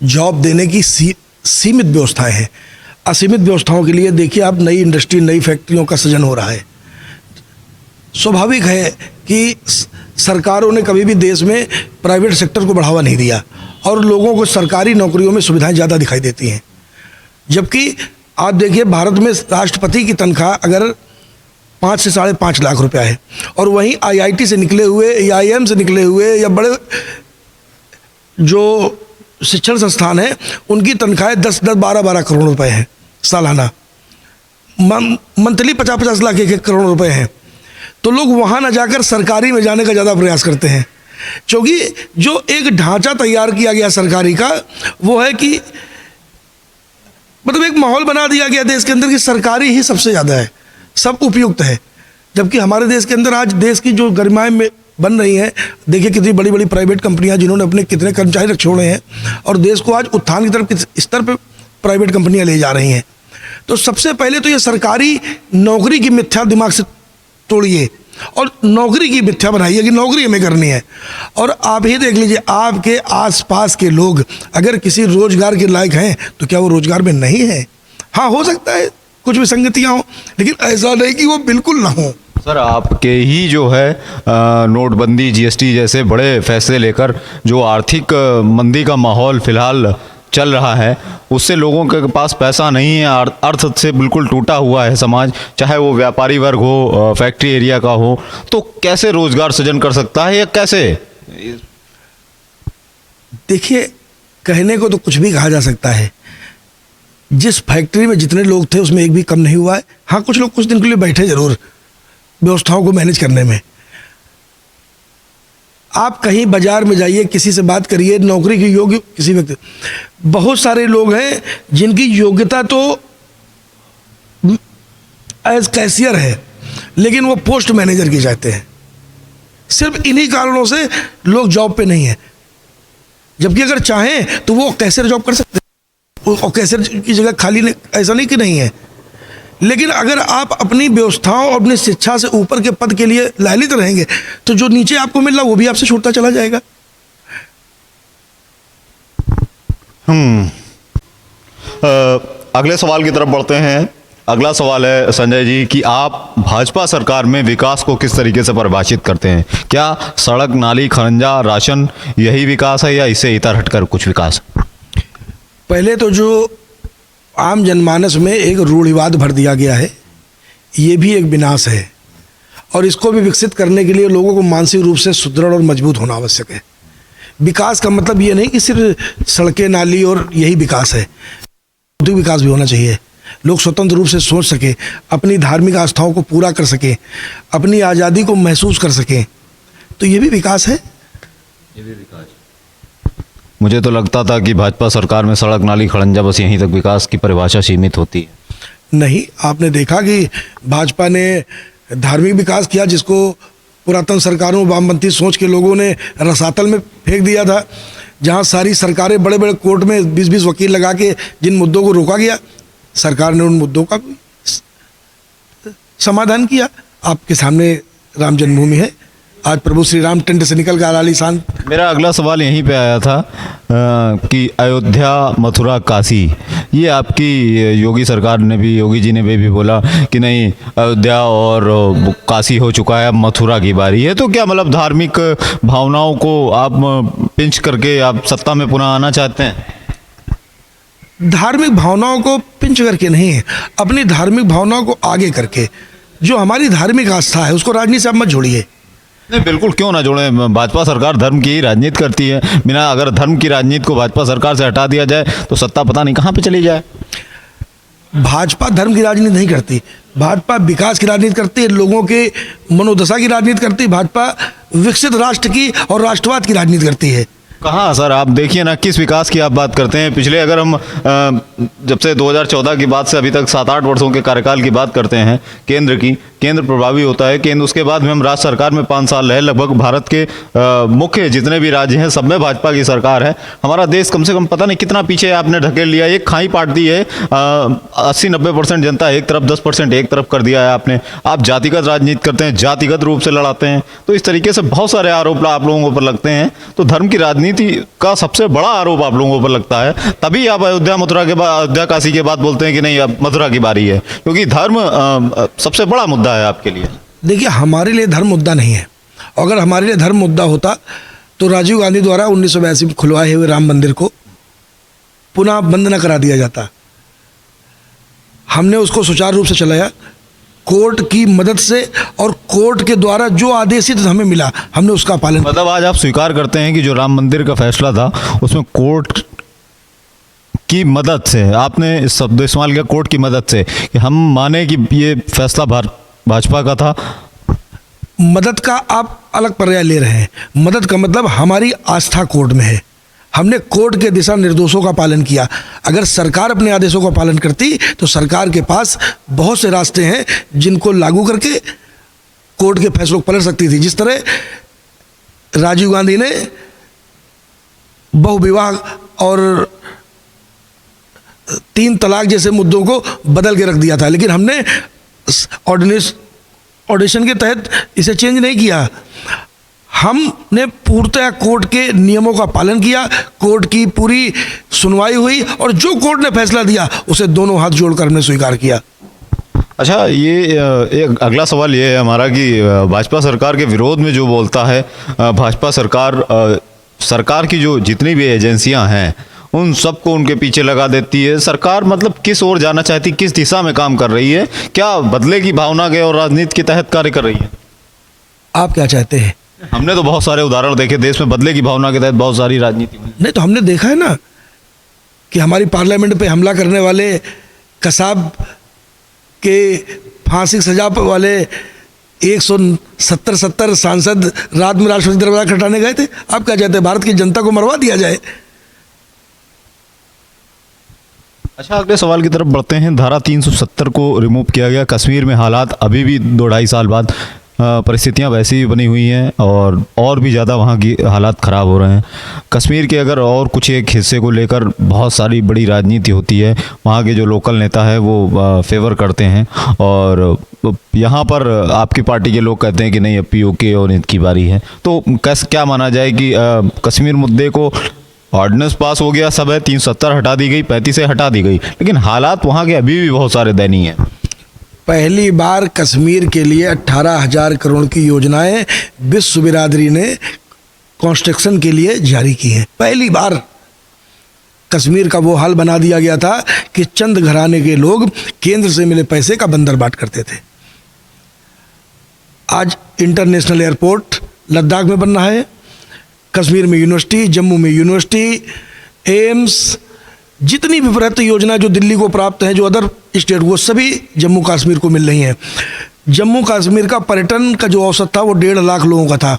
जॉब देने की सीमित व्यवस्थाएं हैं। असीमित व्यवस्थाओं के लिए देखिए आप, नई इंडस्ट्री, नई फैक्ट्रियों का सृजन हो रहा है। स्वाभाविक है कि सरकारों ने कभी भी देश में प्राइवेट सेक्टर को बढ़ावा नहीं दिया और लोगों को सरकारी नौकरियों में सुविधाएं ज़्यादा दिखाई देती हैं। जबकि आप देखिए, भारत में राष्ट्रपति की तनख्वाह अगर 5 से 5.5 लाख रुपया है और वहीं IIT से निकले हुए या IIM से निकले हुए या बड़े जो शिक्षण संस्थान हैं, उनकी तनख्वाहें 10-10, 12-12 करोड़ रुपए हैं सालाना। मंथली 50-50 लाख, 1-1 करोड़ रुपए हैं। तो लोग वहाँ ना जाकर सरकारी में जाने का ज़्यादा प्रयास करते हैं, क्योंकि जो एक ढांचा तैयार किया गया सरकारी का, वो है कि मतलब एक माहौल बना दिया गया देश के अंदर कि सरकारी ही सबसे ज़्यादा है, सब उपयुक्त है। जबकि हमारे देश के अंदर आज देश की जो गरिमाएं में बन रही हैं, देखिए कितनी बड़ी बड़ी प्राइवेट कंपनियां जिन्होंने अपने कितने कर्मचारी रख छोड़े हैं और देश को आज उत्थान की तरफ किस स्तर पर प्राइवेट कंपनियां ले जा रही हैं। तो सबसे पहले तो ये सरकारी नौकरी की मिथ्या दिमाग से तोड़िए और नौकरी की मिथ्या बनाइए कि नौकरी हमें करनी है। और आप ही देख लीजिए, आपके आसपास के लोग अगर किसी रोजगार के लायक हैं तो क्या वो रोजगार में नहीं है? हाँ, हो सकता है कुछ विसंगतियाँ हों, लेकिन ऐसा नहीं कि वो बिल्कुल ना हो। सर, आपके ही जो है नोटबंदी, GST जैसे बड़े फैसले लेकर जो आर्थिक मंदी का माहौल फिलहाल चल रहा है, उससे लोगों के पास पैसा नहीं है, अर्थ से बिल्कुल टूटा हुआ है समाज, चाहे वो व्यापारी वर्ग हो, फैक्ट्री एरिया का हो, तो कैसे रोजगार सृजन कर सकता है या कैसे? देखिए, कहने को तो कुछ भी कहा जा सकता है। जिस फैक्ट्री में जितने लोग थे उसमें एक भी कम नहीं हुआ है। हाँ, कुछ लोग कुछ दिन के लिए बैठे जरूर व्यवस्थाओं को मैनेज करने में। आप कहीं बाजार में जाइए, किसी से बात करिए, नौकरी की योग्य किसी व्यक्ति, बहुत सारे लोग हैं जिनकी योग्यता तो एज कैशियर है, लेकिन वो पोस्ट मैनेजर की जाते हैं। सिर्फ इन्हीं कारणों से लोग जॉब पे नहीं है। जबकि अगर चाहें तो वो कैशियर जॉब कर सकते हैं और कैशियर की जगह खाली नहीं, ऐसा नहीं कि नहीं है। लेकिन अगर आप अपनी व्यवस्थाओं और अपनी शिक्षा से ऊपर के पद के लिए लालित रहेंगे तो जो नीचे आपको मिल रहा वो भी आपसे छूटता चला जाएगा। अगले सवाल की तरफ बढ़ते हैं। अगला सवाल है संजय जी कि आप भाजपा सरकार में विकास को किस तरीके से परिभाषित करते हैं? क्या सड़क, नाली, खरंजा, राशन यही विकास है या इससे इतर हटकर कुछ विकास? पहले तो जो आम जनमानस में एक रूढ़िवाद भर दिया गया है, ये भी एक विनाश है और इसको भी विकसित करने के लिए लोगों को मानसिक रूप से सुदृढ़ और मजबूत होना आवश्यक है। विकास का मतलब ये नहीं कि सिर्फ सड़कें, नाली और यही विकास है, बौद्धिक विकास भी होना चाहिए। लोग स्वतंत्र रूप से सोच सकें, अपनी धार्मिक आस्थाओं को पूरा कर सकें, अपनी आज़ादी को महसूस कर सकें, तो ये भी विकास है। ये भी विकास। मुझे तो लगता था कि भाजपा सरकार में सड़क, नाली, खड़ंजा बस यहीं तक विकास की परिभाषा सीमित होती है। नहीं, आपने देखा कि भाजपा ने धार्मिक विकास किया, जिसको पुरातन सरकारों, वामपंथी सोच के लोगों ने रसातल में फेंक दिया था। जहां सारी सरकारें बड़े बड़े कोर्ट में 20-20 वकील लगा के जिन मुद्दों को रोका गया, सरकार ने उन मुद्दों का समाधान किया। आपके सामने राम जन्मभूमि है, आज प्रभु श्री राम टेंट से निकल कर आलीशान। मेरा अगला सवाल यहीं पे आया था कि अयोध्या, मथुरा, काशी, ये आपकी योगी सरकार ने भी, योगी जी ने भी बोला कि नहीं, अयोध्या और काशी हो चुका है, अब मथुरा की बारी है। तो क्या मतलब धार्मिक भावनाओं को आप पिंच करके आप सत्ता में पुनः आना चाहते हैं? धार्मिक भावनाओं को पिंच करके नहीं है, अपनी धार्मिक भावनाओं को आगे करके। जो हमारी धार्मिक आस्था है उसको राजनीति से आप मत जोड़िए। नहीं, बिल्कुल क्यों ना जोड़े। भाजपा सरकार धर्म की ही राजनीति करती है। बिना अगर धर्म की राजनीति को भाजपा सरकार से हटा दिया जाए तो सत्ता पता नहीं कहाँ पे चली जाए। भाजपा धर्म की राजनीति नहीं करती, भाजपा विकास की राजनीति करती है, लोगों के मनोदशा की राजनीति करती है, भाजपा विकसित राष्ट्र की और राष्ट्रवाद की राजनीति करती है। कहाँ सर, आप देखिए ना, किस विकास की आप बात करते हैं। पिछले अगर हम जब से 2014 की बात से अभी तक 7-8 वर्षों के कार्यकाल की बात करते हैं केंद्र प्रभावी होता है केंद्र, उसके बाद में हम राज्य सरकार में 5 साल रहे। लगभग भारत के मुख्य जितने भी राज्य हैं सब में भाजपा की सरकार है। हमारा देश कम से कम पता नहीं कितना पीछे आपने ढकेल लिया। एक खाई पार्टी है, 80-90% जनता एक तरफ, 10% एक तरफ कर दिया है आपने। आप जातिगत राजनीति करते हैं, जातिगत रूप से लड़ाते हैं, तो इस तरीके से बहुत सारे आरोप आप लोगों के ऊपर लगते हैं। तो धर्म की राजनीति का सबसे बड़ा आरोप आप लोगों पर लगता है, तभी आप अयोध्या काशी के बाद बोलते हैं कि नहीं अब मथुरा की बारी है, क्योंकि धर्म सबसे बड़ा मुद्दा है आपके लिए। देखिए, हमारे लिए धर्म मुद्दा नहीं है। अगर हमारे लिए धर्म मुद्दा होता तो राजीव गांधी द्वारा 1982 में खुलवाए हुए राम मंदिर को पुनः बंद न करा दिया जाता। हमने उसको सुचारू रूप से चलाया कोर्ट की मदद से, और कोर्ट के द्वारा जो आदेशित हमें मिला हमने उसका पालन। मतलब आज आप स्वीकार करते हैं कि जो राम मंदिर का फैसला था उसमें कोर्ट की मदद से, आपने इस शब्द इस्तेमाल किया, कोर्ट की मदद से, कि हम माने कि ये फैसला भाजपा का था। मदद का आप अलग पर्याय ले रहे हैं। मदद का मतलब हमारी आस्था कोर्ट में है। हमने कोर्ट के दिशा निर्देशों का पालन किया। अगर सरकार अपने आदेशों का पालन करती तो सरकार के पास बहुत से रास्ते हैं जिनको लागू करके कोर्ट के फैसलों को पलट सकती थी। जिस तरह राजीव गांधी ने बहुविवाह और 3 तलाक जैसे मुद्दों को बदल के रख दिया था, लेकिन हमने ऑडिशन के तहत इसे चेंज नहीं किया। हमने पूर्णतः कोर्ट के नियमों का पालन किया, कोर्ट की पूरी सुनवाई हुई और जो कोर्ट ने फैसला दिया उसे दोनों हाथ जोड़कर हमने स्वीकार किया। अच्छा, ये एक अगला सवाल ये है हमारा कि भाजपा सरकार के विरोध में जो बोलता है, भाजपा सरकार की जो जितनी भी एजेंसियां हैं उन सबको उनके पीछे लगा देती है। सरकार मतलब किस ओर जाना चाहती, किस दिशा में काम कर रही है, क्या बदले की भावना के और राजनीति के तहत कार्य कर रही है? आप क्या चाहते हैं? हमने तो बहुत सारे उदाहरण देखे देश में, बदले की भावना के तहत बहुत सारी राजनीति हुई। नहीं तो हमने देखा है ना कि हमारी पार्लियामेंट पे हमला करने वाले कसाब के फांसी की सजा वाले 170 सांसद रात में राष्ट्रपति दरबार खटाने गए थे। आप क्या चाहते हैं, भारत की जनता को मरवा दिया जाए? अच्छा, अगले सवाल की तरफ बढ़ते हैं। धारा 370 को रिमूव किया गया। कश्मीर में हालात अभी भी 2-2.5 साल बाद परिस्थितियां वैसी ही बनी हुई हैं और भी ज़्यादा वहाँ की हालात ख़राब हो रहे हैं। कश्मीर के अगर और कुछ एक हिस्से को लेकर बहुत सारी बड़ी राजनीति होती है, वहाँ के जो लोकल नेता है वो फेवर करते हैं, और यहाँ पर आपकी पार्टी के लोग कहते हैं कि नहीं अब पीओके और इनकी बारी है। तो क्या माना जाए कि कश्मीर मुद्दे को ऑर्डिनेंस पास हो गया, सब है, 370 हटा दी गई, 35 से हटा दी गई, लेकिन हालात वहाँ के अभी भी बहुत सारे दयनीय हैं। पहली बार कश्मीर के लिए 18,000 करोड़ की योजनाएं विश्व बिरादरी ने कंस्ट्रक्शन के लिए जारी की हैं। पहली बार कश्मीर का वो हाल बना दिया गया था कि चंद घराने के लोग केंद्र से मिले पैसे का बंदरबाट करते थे। आज इंटरनेशनल एयरपोर्ट लद्दाख में बन रहा है, कश्मीर में यूनिवर्सिटी, जम्मू में यूनिवर्सिटी, एम्स, जितनी भी बृहत योजना जो दिल्ली को प्राप्त है, जो अदर स्टेट, वो सभी जम्मू कश्मीर को मिल रही हैं। जम्मू कश्मीर का पर्यटन का जो औसत था वो 1.5 लाख लोगों का था।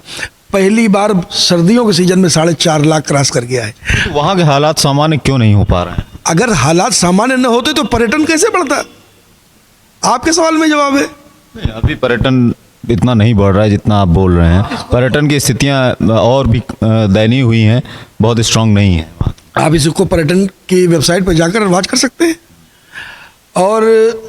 पहली बार सर्दियों के सीजन में 4.5 लाख क्रॉस कर गया है। तो वहाँ के हालात सामान्य क्यों नहीं हो पा रहे हैं? अगर हालात सामान्य न होते तो पर्यटन कैसे बढ़ता? आपके सवाल में जवाब है। नहीं, अभी पर्यटन इतना नहीं बढ़ रहा है जितना आप बोल रहे हैं। पर्यटन की स्थितियाँ और भी दयनीय हुई हैं, बहुत स्ट्रांग नहीं है। आप इसको पर्यटन की वेबसाइट पर जाकर वॉच कर सकते हैं। और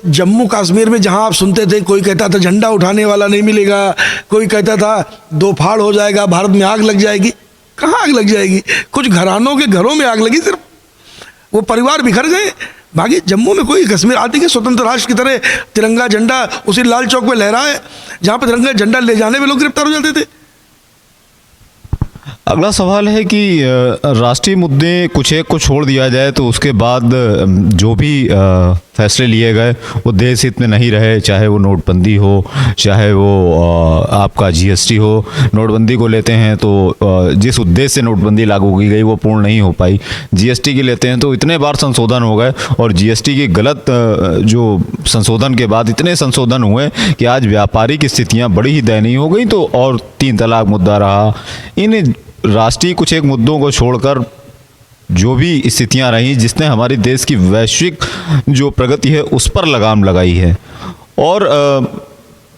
जम्मू कश्मीर में जहां आप सुनते थे, कोई कहता था झंडा उठाने वाला नहीं मिलेगा, कोई कहता था 2 फाड़ हो जाएगा, भारत में आग लग जाएगी। कहाँ आग लग जाएगी? कुछ घरानों के घरों में आग लगी, सिर्फ वो परिवार बिखर गए। बाकी जम्मू में कोई, कश्मीर आती के स्वतंत्र राष्ट्र की तरह तिरंगा झंडा उसी लाल चौक में लहरा है, जहाँ पर तिरंगा झंडा ले जाने में लोग गिरफ्तार हो जाते थे। अगला सवाल है कि राष्ट्रीय मुद्दे कुछ एक को छोड़ दिया जाए तो उसके बाद जो भी फैसले लिए गए वो देश हित में नहीं रहे, चाहे वो नोटबंदी हो, चाहे वो आपका जीएसटी हो। नोटबंदी को लेते हैं तो जिस उद्देश्य से नोटबंदी लागू की गई वो पूर्ण नहीं हो पाई। जीएसटी की लेते हैं तो इतने बार संशोधन हो गए और जीएसटी की गलत जो संशोधन के बाद इतने संशोधन हुए कि आज व्यापारिक स्थितियां बड़ी ही दयनीय हो गई। तो और 3 तलाक मुद्दा रहा। इन राष्ट्रीय कुछ एक मुद्दों को छोड़कर जो भी स्थितियां रही जिसने हमारे देश की वैश्विक जो प्रगति है उस पर लगाम लगाई है। और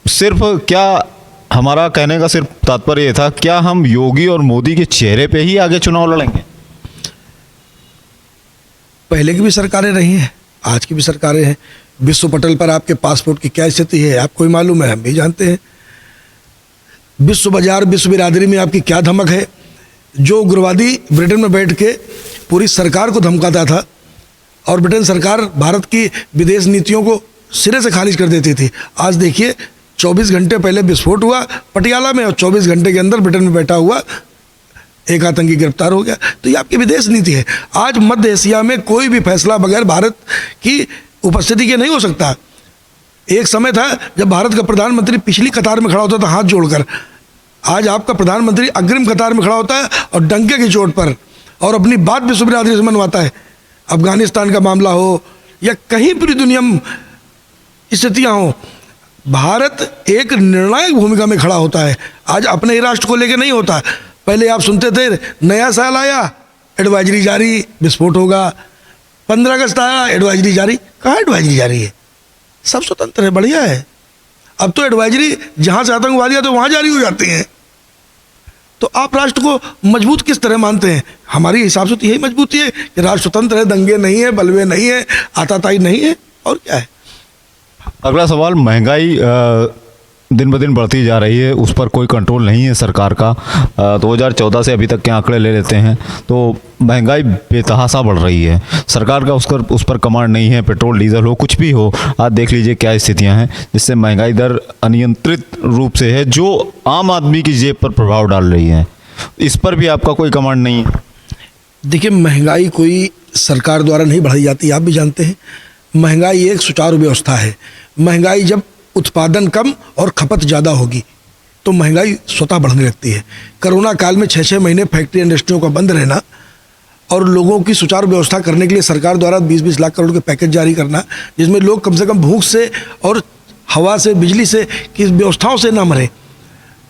सिर्फ क्या हमारा कहने का सिर्फ तात्पर्य ये था, क्या हम योगी और मोदी के चेहरे पे ही आगे चुनाव लड़ेंगे? पहले की भी सरकारें रही हैं, आज की भी सरकारें हैं। विश्व पटल पर आपके पासपोर्ट की क्या स्थिति है आपको ही मालूम है, हम भी जानते हैं। विश्व बाजार, विश्व बिरादरी में आपकी क्या धमक है। जो उग्रवादी ब्रिटेन में बैठ के पूरी सरकार को धमकाता था और ब्रिटेन सरकार भारत की विदेश नीतियों को सिरे से खारिज कर देती थी, आज देखिए 24 घंटे पहले विस्फोट हुआ पटियाला में और 24 घंटे के अंदर ब्रिटेन में बैठा हुआ एक आतंकी गिरफ्तार हो गया। तो ये आपकी विदेश नीति है। आज मध्य एशिया में कोई भी फैसला बगैर भारत की उपस्थिति के नहीं हो सकता। एक समय था जब भारत का प्रधानमंत्री पिछली कतार में खड़ा होता था हाथ जोड़कर, आज आपका प्रधानमंत्री अग्रिम कतार में खड़ा होता है और डंके की चोट पर और अपनी बात विश्व बिरादरी से मनवाता है। अफगानिस्तान का मामला हो या कहीं पूरी दुनिया में स्थितियाँ हो, भारत एक निर्णायक भूमिका में खड़ा होता है। आज अपने ही राष्ट्र को लेकर नहीं होता। पहले आप सुनते थे नया साल आया एडवाइजरी जारी, विस्फोट होगा। 15 अगस्त आया एडवाइजरी जारी। कहाँ एडवाइजरी जारी है? सब स्वतंत्र है, बढ़िया है। अब तो एडवाइजरी जहाँ से आतंकवादी है तो वहाँ जारी हो जाती हैं। तो आप राष्ट्र को मजबूत किस तरह मानते हैं? हमारी हिसाब से तो यही मजबूती है कि राष्ट्र स्वतंत्र है, दंगे नहीं है, बलवे नहीं है, आताताई नहीं है, और क्या है। अगला सवाल, महंगाई दिन ब दिन बढ़ती जा रही है, उस पर कोई कंट्रोल नहीं है सरकार का। 2014 से अभी तक के आंकड़े ले लेते हैं तो महंगाई बेतहाशा बढ़ रही है। सरकार का उस पर कमांड नहीं है। पेट्रोल डीजल हो कुछ भी हो, आज देख लीजिए क्या स्थितियां हैं जिससे महंगाई दर अनियंत्रित रूप से है जो आम आदमी की जेब पर प्रभाव डाल रही है। इस पर भी आपका कोई कमांड नहीं है? देखिए, महंगाई कोई सरकार द्वारा नहीं बढ़ाई जाती, आप भी जानते हैं। महंगाई एक सुचारू व्यवस्था है। महंगाई जब उत्पादन कम और खपत ज़्यादा होगी तो महंगाई स्वतः बढ़ने लगती है। कोरोना काल में 6-6 महीने फैक्ट्री इंडस्ट्रियों का बंद रहना और लोगों की सुचारू व्यवस्था करने के लिए सरकार द्वारा 20-20 लाख करोड़ के पैकेज जारी करना, जिसमें लोग कम से कम भूख से और हवा से, बिजली से की व्यवस्थाओं से ना मरे,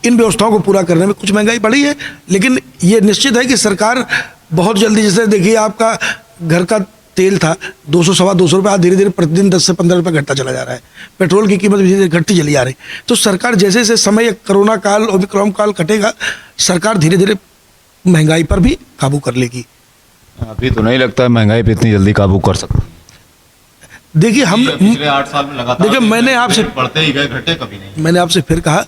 इन व्यवस्थाओं को पूरा करने में कुछ महंगाई बढ़ी है। लेकिन ये निश्चित है कि सरकार बहुत जल्दी, जैसे देखिए आपका घर का तेल था 200-225 रुपये, धीरे धीरे प्रतिदिन 10 से 15 रुपये घटता चला जा रहा है। पेट्रोल की कीमत धीरे धीरे घटती चली जा रही। तो सरकार जैसे जैसे समय कोरोना काल, ओमिक्रॉन काल कटेगा, सरकार धीरे धीरे महंगाई पर भी काबू कर लेगी। अभी तो नहीं लगता है महंगाई पे इतनी जल्दी काबू कर सकते। देखिए, हम पिछले 8 साल में लगातार देखिए, मैंने आपसे बढ़ते ही गए, घटे कभी नहीं। मैंने आपसे फिर कहा,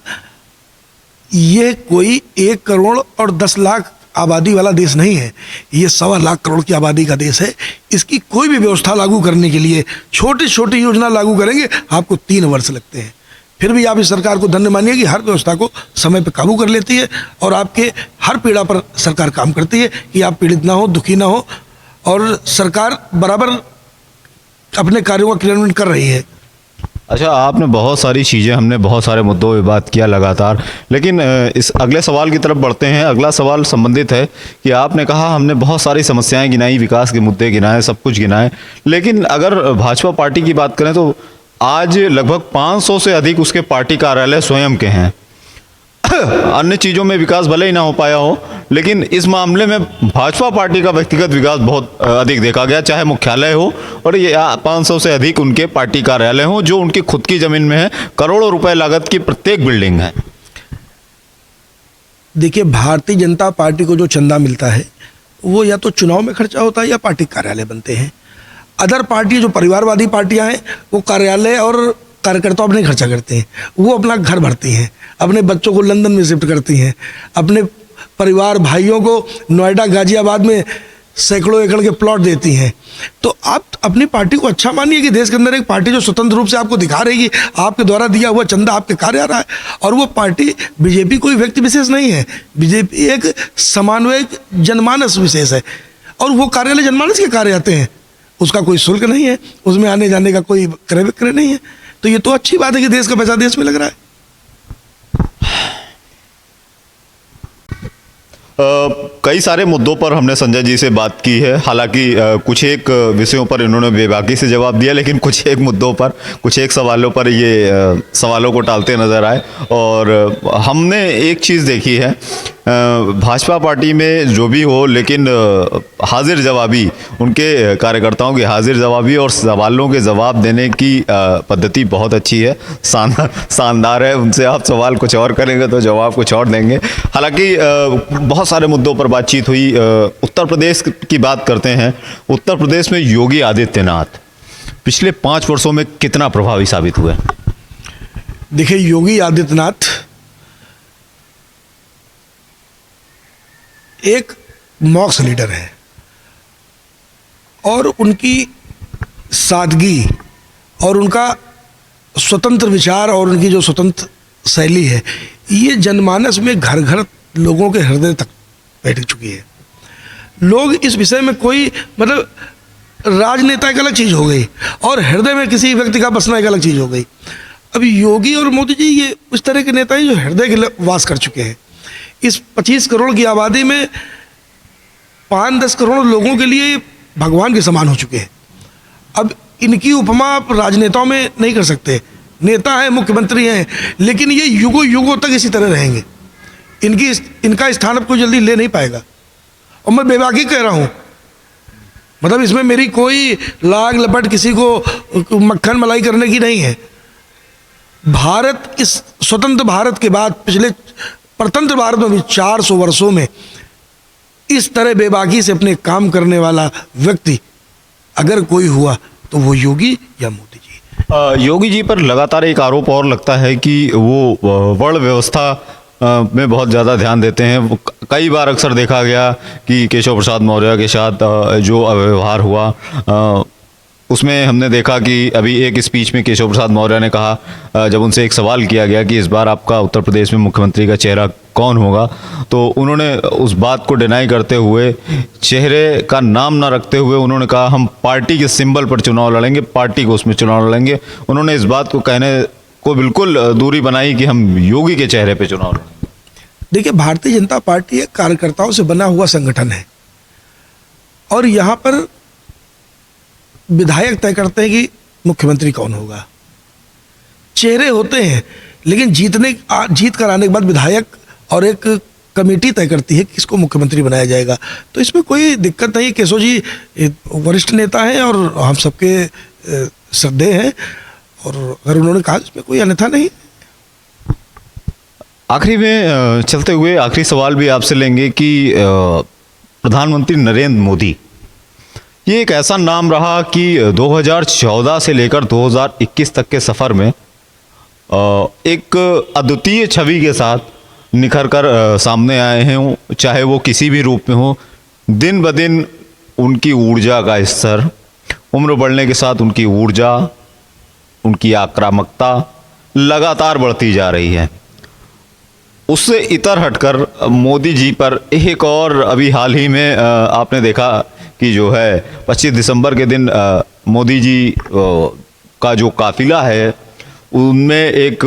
ये कोई 1 करोड़ और 10 लाख आबादी वाला देश नहीं है, ये 1.25 लाख करोड़ की आबादी का देश है। इसकी कोई भी व्यवस्था लागू करने के लिए छोटी छोटी योजना लागू करेंगे आपको 3 वर्ष लगते हैं। फिर भी आप इस सरकार को धन्य मानिए कि हर व्यवस्था को समय पर काबू कर लेती है और आपके हर पीड़ा पर सरकार काम करती है कि आप पीड़ित ना हो, दुखी ना हो, और सरकार बराबर अपने कार्यों का क्रियान्वयन कर रही है। अच्छा, आपने बहुत सारी चीज़ें, हमने बहुत सारे मुद्दों पे बात किया लगातार, लेकिन इस अगले सवाल की तरफ बढ़ते हैं। अगला सवाल संबंधित है कि आपने कहा हमने बहुत सारी समस्याएं गिनाई, विकास के मुद्दे गिनाए, सब कुछ गिनाए, लेकिन अगर भाजपा पार्टी की बात करें तो आज लगभग 500 से अधिक उसके पार्टी कार्यालय स्वयं के हैं। अन्य चीज़ों में विकास भले ही ना हो पाया हो, लेकिन इस मामले में भाजपा पार्टी का व्यक्तिगत विकास बहुत अधिक देखा गया, चाहे मुख्यालय हो और ये 500 से अधिक उनके पार्टी कार्यालय हो जो उनकी खुद की जमीन में है। करोड़ों रुपए लागत की प्रत्येक बिल्डिंग है। देखिए, भारतीय जनता पार्टी को जो चंदा मिलता है वो या तो चुनाव में खर्चा होता है या पार्टी कार्यालय बनते हैं। अदर पार्टी, जो परिवारवादी पार्टियां हैं, वो कार्यालय और कार्यकर्ताओं पर नहीं खर्चा करते हैं, वो अपना घर भरती हैं, अपने बच्चों को लंदन में शिफ्ट करती हैं, अपने परिवार भाइयों को नोएडा, गाजियाबाद में सैकड़ों एकड़ के प्लॉट देती हैं। तो आप अपनी पार्टी को अच्छा मानिए कि देश के अंदर एक पार्टी जो स्वतंत्र रूप से आपको दिखा रही है, आपके द्वारा दिया हुआ चंदा आपके कार्य आ रहा है। और वो पार्टी बीजेपी कोई व्यक्ति विशेष नहीं है, बीजेपी एक समन्वयक जनमानस विशेष है और वो कार्यालय जनमानस के कार्य आते हैं, उसका कोई शुल्क नहीं है, उसमें आने जाने का कोई क्रय विक्रय नहीं है। तो ये तो अच्छी बात है कि देश का पैसा देश में लग रहा है। कई सारे मुद्दों पर हमने संजय जी से बात की है। हालांकि कुछ एक विषयों पर इन्होंने बेबाकी से जवाब दिया, लेकिन कुछ एक मुद्दों पर, कुछ एक सवालों पर ये सवालों को टालते नजर आए। और हमने एक चीज़ देखी है, भाजपा पार्टी में जो भी हो, लेकिन हाजिर जवाबी, उनके कार्यकर्ताओं की हाजिर जवाबी और सवालों के जवाब देने की पद्धति बहुत अच्छी है, शानदार है। उनसे आप सवाल कुछ और करेंगे तो जवाब कुछ और देंगे। हालांकि बहुत सारे मुद्दों पर बातचीत हुई। उत्तर प्रदेश की बात करते हैं। उत्तर प्रदेश में योगी आदित्यनाथ पिछले 5 वर्षों में कितना प्रभावी साबित हुए? देखिए, योगी आदित्यनाथ एक मॉक्स लीडर है और उनकी सादगी और उनका स्वतंत्र विचार और उनकी जो स्वतंत्र शैली है, ये जनमानस में घर घर लोगों के हृदय तक बैठ चुकी है। लोग इस विषय में कोई मतलब राजनेता एक अलग चीज़ हो गई और हृदय में किसी व्यक्ति का बसना एक अलग चीज़ हो गई। अभी योगी और मोदी जी ये उस तरह के नेता हैं जो हृदय के वास कर चुके हैं। इस 25 करोड़ की आबादी में 5-10 करोड़ लोगों के लिए भगवान के समान हो चुके हैं। अब इनकी उपमा आप राजनेताओं में नहीं कर सकते। नेता हैं, मुख्यमंत्री हैं, लेकिन ये युगों युगों तक इसी तरह रहेंगे। इनका स्थान अब कोई जल्दी ले नहीं पाएगा। और मैं बेबाकी कह रहा हूँ, मतलब इसमें मेरी कोई लाग लपट किसी को मक्खन मलाई करने की नहीं है। भारत, इस स्वतंत्र भारत के बाद पिछले परतंत्र भारत में भी 400 वर्षों में इस तरह बेबाकी से अपने काम करने वाला व्यक्ति अगर कोई हुआ तो वो योगी या मोदी जी। योगी जी पर लगातार एक आरोप और लगता है कि वो वर्ण व्यवस्था में बहुत ज़्यादा ध्यान देते हैं। कई बार अक्सर देखा गया कि केशव प्रसाद मौर्य के साथ जो अव्यवहार हुआ, उसमें हमने देखा कि अभी एक स्पीच में केशव प्रसाद मौर्य ने कहा, जब उनसे एक सवाल किया गया कि इस बार आपका उत्तर प्रदेश में मुख्यमंत्री का चेहरा कौन होगा, तो उन्होंने उस बात को डिनाई करते हुए, चेहरे का नाम ना रखते हुए उन्होंने कहा हम पार्टी के सिंबल पर चुनाव लड़ेंगे, पार्टी को उसमें चुनाव लड़ेंगे। उन्होंने इस बात को कहने को बिल्कुल दूरी बनाई कि हम योगी के चेहरे पर चुनाव लड़ेंगे। देखिए, भारतीय जनता पार्टी एक कार्यकर्ताओं से बना हुआ संगठन है और यहाँ पर विधायक तय करते हैं कि मुख्यमंत्री कौन होगा। चेहरे होते हैं, लेकिन जीत कर आने के बाद विधायक और एक कमेटी तय करती है कि किसको मुख्यमंत्री बनाया जाएगा। तो इसमें कोई दिक्कत नहीं। केशव जी वरिष्ठ नेता हैं और हम सबके श्रद्धेय हैं और अगर उन्होंने कहा इसमें कोई अन्यथा नहीं। आखिरी में चलते हुए आखिरी सवाल भी आपसे लेंगे कि प्रधानमंत्री नरेंद्र मोदी, ये एक ऐसा नाम रहा कि 2014 से लेकर 2021 तक के सफ़र में एक अद्वितीय छवि के साथ निखर कर सामने आए हैं, चाहे वो किसी भी रूप में हो। दिन ब दिन उनकी ऊर्जा का स्तर, उम्र बढ़ने के साथ उनकी ऊर्जा, उनकी आक्रामकता लगातार बढ़ती जा रही है। उससे इतर हटकर मोदी जी पर एक और अभी हाल ही में आपने देखा कि जो है 25 दिसंबर के दिन मोदी जी का जो काफिला है उनमें एक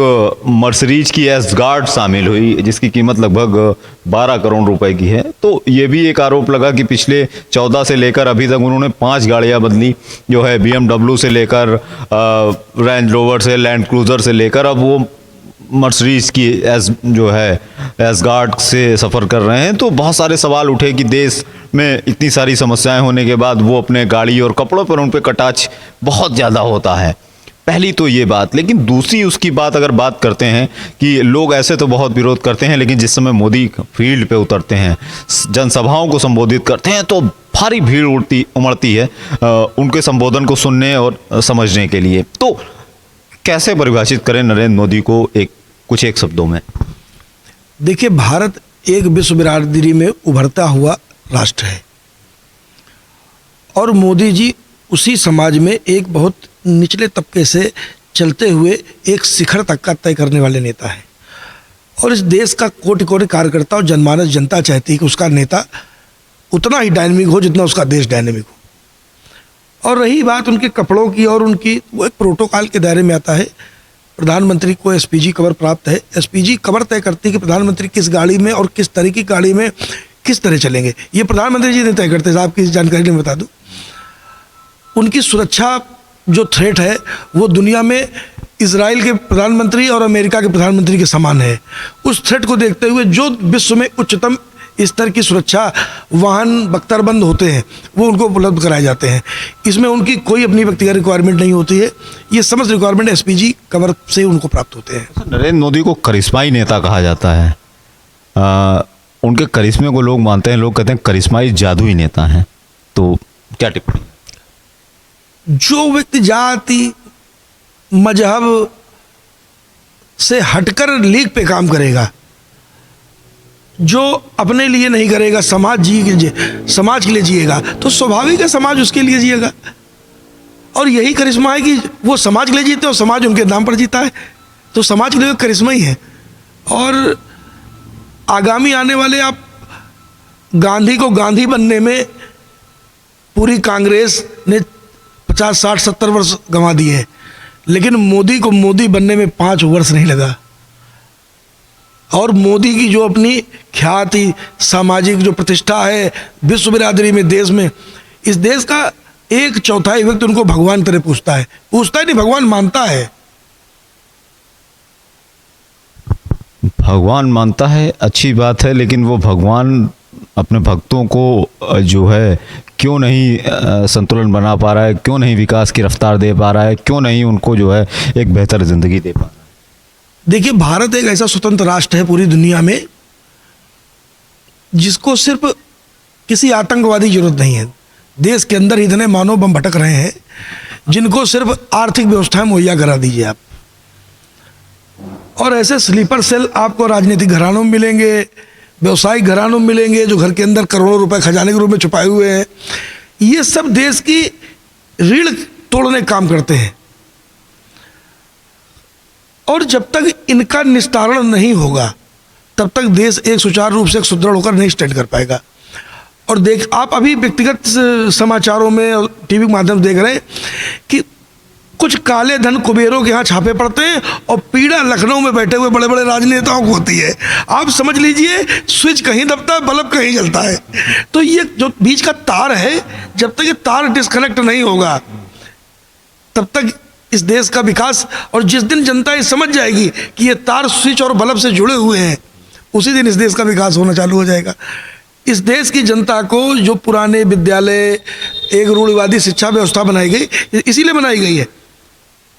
मर्सिडीज की एस गार्ड शामिल हुई, जिसकी कीमत लगभग 12 करोड़ रुपए की है। तो ये भी एक आरोप लगा कि पिछले 14 से लेकर अभी तक उन्होंने 5 गाड़ियां बदली, जो है BMW से लेकर रेंज रोवर से, लैंड क्रूजर से लेकर अब वो मर्सिडीज की एस गार्ड से सफ़र कर रहे हैं। तो बहुत सारे सवाल उठे कि देश में इतनी सारी समस्याएं होने के बाद वो अपने गाड़ी और कपड़ों पर उन पर कटाच बहुत ज़्यादा होता है। पहली तो ये बात, लेकिन दूसरी उसकी बात अगर बात करते हैं कि लोग ऐसे तो बहुत विरोध करते हैं, लेकिन जिस समय मोदी फील्ड पे उतरते हैं, जनसभाओं को संबोधित करते हैं, तो भारी भीड़ उमड़ती है उनके संबोधन को सुनने और समझने के लिए। तो कैसे परिभाषित करें नरेंद्र मोदी को कुछ एक शब्दों में? देखिए, भारत एक विश्व बिरादरी में उभरता हुआ राष्ट्र है। और मोदी जी उसी समाज में एक बहुत निचले तबके से चलते हुए एक शिखर तक का तय करने वाले नेता हैं। और इस देश का कोटि कोटि कार्यकर्ता और जनमानस जनता चाहती है कि उसका नेता उतना ही डायनेमिक हो जितना उसका देश डायनेमिक हो। और रही बात उनके कपड़ों की और उनकी, वो एक प्रोटोकॉल के दायरे में आता है। प्रधानमंत्री को एसपीजी कवर प्राप्त है। एसपीजी कवर तय करती है कि प्रधानमंत्री किस गाड़ी में और किस तरह की गाड़ी में किस तरह चलेंगे। ये प्रधानमंत्री जी ने तय करते हैं। आपकी जानकारी में बता दूं, उनकी सुरक्षा जो थ्रेट है वो दुनिया में इजराइल के प्रधानमंत्री और अमेरिका के प्रधानमंत्री के समान है। उस थ्रेट को देखते हुए जो विश्व में उच्चतम स्तर की सुरक्षा वाहन बख्तरबंद होते हैं वो उनको उपलब्ध कराए जाते हैं। इसमें उनकी कोई अपनी व्यक्तिगत रिक्वायरमेंट नहीं होती है। ये समस्त रिक्वायरमेंट एसपीजी कवर से उनको प्राप्त होते हैं। नरेंद्र मोदी को करिश्माई नेता कहा जाता है। उनके करिश्मे को लोग मानते हैं, लोग कहते हैं करिश्माई जादुई नेता हैं। तो क्या टिप्पणी? जो व्यक्ति जाति मजहब से हटकर लीग पे काम करेगा, जो अपने लिए नहीं करेगा, समाज के लिए जिएगा, तो स्वाभाविक है समाज उसके लिए जिएगा। और यही करिश्मा है कि वो समाज के लिए जीते और समाज उनके नाम पर जीता है। तो समाज के लिए करिश्मा ही है। और आगामी आने वाले, आप गांधी को गांधी बनने में पूरी कांग्रेस ने 50, 60, 70 वर्ष गंवा दिए हैं, लेकिन मोदी को मोदी बनने में 5 वर्ष नहीं लगा। और मोदी की जो अपनी ख्याति, सामाजिक जो प्रतिष्ठा है विश्व बिरादरी में, देश में, इस देश का 1/4 व्यक्ति उनको भगवान तरह पूछता है नहीं, भगवान मानता है। भगवान मानता है, अच्छी बात है, लेकिन वो भगवान अपने भक्तों को जो है क्यों नहीं संतुलन बना पा रहा है, क्यों नहीं विकास की रफ्तार दे पा रहा है, क्यों नहीं उनको जो है एक बेहतर जिंदगी दे पा रहा है? देखिए, भारत एक ऐसा स्वतंत्र राष्ट्र है पूरी दुनिया में जिसको सिर्फ किसी आतंकवादी की जरूरत नहीं है। देश के अंदर इतने मानव बम भटक रहे हैं जिनको सिर्फ आर्थिक व्यवस्थाएं मुहैया करा दीजिए आप। और ऐसे स्लीपर सेल आपको राजनीतिक घरानों में मिलेंगे, व्यवसायिक घरानों में मिलेंगे, जो घर के अंदर करोड़ों रुपए खजाने के रूप में छुपाए हुए हैं। ये सब देश की रीढ़ तोड़ने का काम करते हैं। और जब तक इनका निस्तारण नहीं होगा तब तक देश एक सुचारू रूप से सुदृढ़ होकर नहीं स्टैंड कर पाएगा। और देख, आप अभी व्यक्तिगत समाचारों में और टीवी के माध्यम से देख रहे हैं कि कुछ काले धन कुबेरों के यहाँ छापे पड़ते हैं और पीड़ा लखनऊ में बैठे हुए बड़े बड़े राजनेताओं को होती है। आप समझ लीजिए, स्विच कहीं दबता है, बल्ब कहीं जलता है। तो ये जो बीच का तार है, जब तक ये तार डिस्कनेक्ट नहीं होगा तब तक इस देश का विकास, और जिस दिन जनता ये समझ जाएगी कि ये तार स्विच और बल्ब से जुड़े हुए हैं, उसी दिन इस देश का विकास होना चालू हो जाएगा। इस देश की जनता को जो पुराने विद्यालय, एक रूढ़िवादी शिक्षा व्यवस्था बनाई गई, इसीलिए बनाई गई है।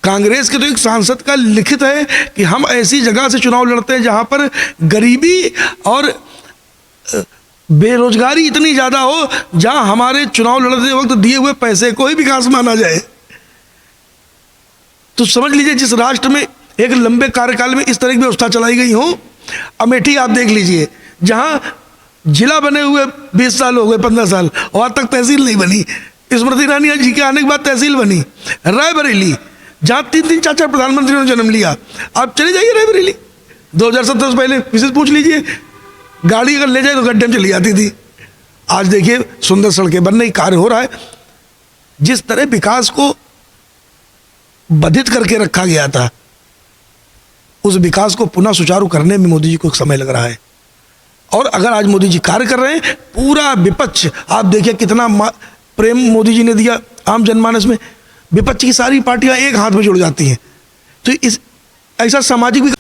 कांग्रेस के तो एक सांसद का लिखित है कि हम ऐसी जगह से चुनाव लड़ते हैं जहां पर गरीबी और बेरोजगारी इतनी ज़्यादा हो, जहां हमारे चुनाव लड़ते वक्त दिए हुए पैसे को ही विकास माना जाए। तो समझ लीजिए, जिस राष्ट्र में एक लंबे कार्यकाल में इस तरह की व्यवस्था चलाई गई हो। अमेठी आप देख लीजिए, जहां जिला बने हुए 20 साल हो गए, 15 साल, और आज तक तहसील नहीं बनी। स्मृति ईरानी जी के आने के बाद तहसील बनी। रायबरेली, जहाँ 3-3, 4-4 प्रधानमंत्रियों ने जन्म लिया। आप चले जाइए रायबरेली, 2017 से पहले किसी से पूछ लीजिए, गाड़ी अगर ले जाए तो गड्ढे में चली जाती थी। आज देखिए, सुंदर सड़कें बनने का कार्य हो रहा है। जिस तरह विकास को बाधित करके रखा गया था, उस विकास को पुनः सुचारू करने में मोदी जी को एक समय लग रहा है। और अगर आज मोदी जी कार्य कर रहे हैं, पूरा विपक्ष, आप देखिए कितना प्रेम मोदी जी ने दिया आम जनमानस में। विपक्ष की सारी पार्टियां एक हाथ में जुड़ जाती हैं। तो इस ऐसा सामाजिक भी।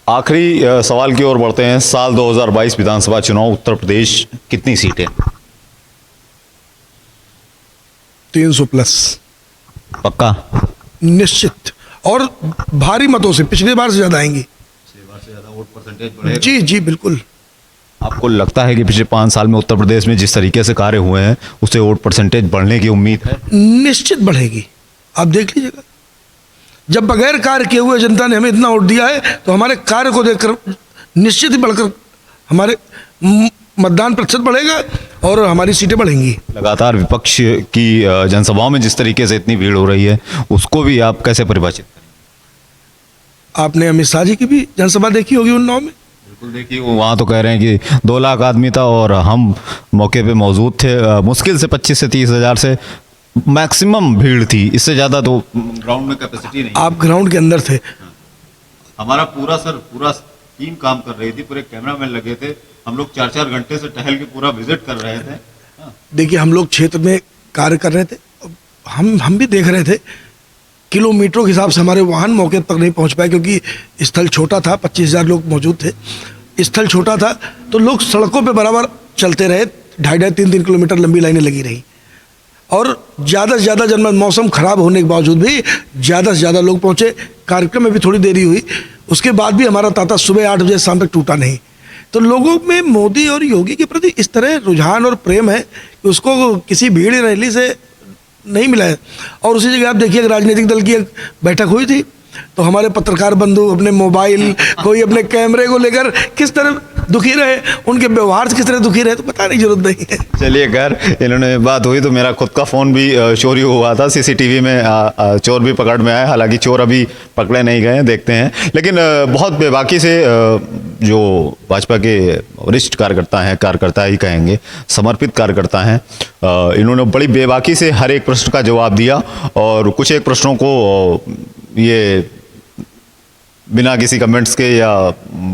आखिरी सवाल की ओर बढ़ते हैं। साल 2022 विधानसभा चुनाव, उत्तर प्रदेश, कितनी सीटें? 300 प्लस पक्का? निश्चित, और भारी मतों से, पिछली बार से ज्यादा आएंगी। जी जी बिल्कुल। आपको लगता है कि पिछले 5 साल में उत्तर प्रदेश में जिस तरीके से कार्य हुए हैं उससे वोट परसेंटेज बढ़ने की उम्मीद है? निश्चित बढ़ेगी। आप देख लीजिएगा, जब बगैर कार्य किए हुए जनता ने हमें इतना वोट दिया है, तो हमारे कार्य को देखकर निश्चित ही बढ़कर हमारे मतदान प्रतिशत बढ़ेगा और हमारी सीटें बढ़ेंगी। लगातार विपक्ष की जनसभाओं में जिस तरीके से इतनी भीड़ हो रही है उसको भी आप कैसे परिभाषित करें? आपने अमित शाह जी की भी जनसभा देखी होगी उन्नाव में। बिल्कुल, देखिए वो वहाँ तो कह रहे हैं कि 2 लाख आदमी था और हम मौके पे मौजूद थे। मुश्किल से 25 से 30 हज़ार से मैक्सिमम भीड़ थी, इससे ज़्यादा तो ग्राउंड में कैपेसिटी नहीं। आप ग्राउंड के अंदर थे। हमारा पूरा टीम काम कर रही थी, पूरे कैमरामैन लगे थे, हम लोग 4-4 घंटे से टहल के पूरा विजिट कर रहे थे। देखिए हम लोग क्षेत्र में कार्य कर रहे थे, हम भी देख रहे थे। किलोमीटरों के हिसाब से हमारे वाहन मौके तक नहीं पहुंच पाए क्योंकि स्थल छोटा था, 25,000 लोग मौजूद थे। स्थल छोटा था तो लोग सड़कों पे बराबर चलते रहे, 2.5 3 किलोमीटर लंबी लाइनें लगी रही और ज़्यादा से ज़्यादा जब मौसम ख़राब होने के बावजूद भी ज़्यादा से ज़्यादा लोग पहुँचे। कार्यक्रम में भी थोड़ी देरी हुई, उसके बाद भी हमारा तांता सुबह 8 बजे शाम तक टूटा नहीं। तो लोगों में मोदी और योगी के प्रति इस तरह रुझान और प्रेम है कि उसको किसी भीड़ रैली से नहीं मिला है। और उसी जगह आप देखिए राजनीतिक दल की एक बैठक हुई थी तो हमारे पत्रकार बंधु अपने मोबाइल, कोई अपने कैमरे को लेकर किस तरह दुखी रहे, उनके व्यवहार से किस तरह दुखी रहे, तो बताने की जरूरत नहीं है। चलिए, खैर इन्होंने बात हुई तो मेरा खुद का फ़ोन भी चोरी हुआ था। सीसीटीवी में चोर भी पकड़ में आए, हालांकि चोर अभी पकड़े नहीं गए हैं, देखते हैं। लेकिन बहुत बेबाकी से जो भाजपा के वरिष्ठ कार्यकर्ता ही कहेंगे, समर्पित कार्यकर्ता हैं, इन्होंने बड़ी बेबाकी से हर एक प्रश्न का जवाब दिया और कुछ एक प्रश्नों को ये बिना किसी कमेंट्स के या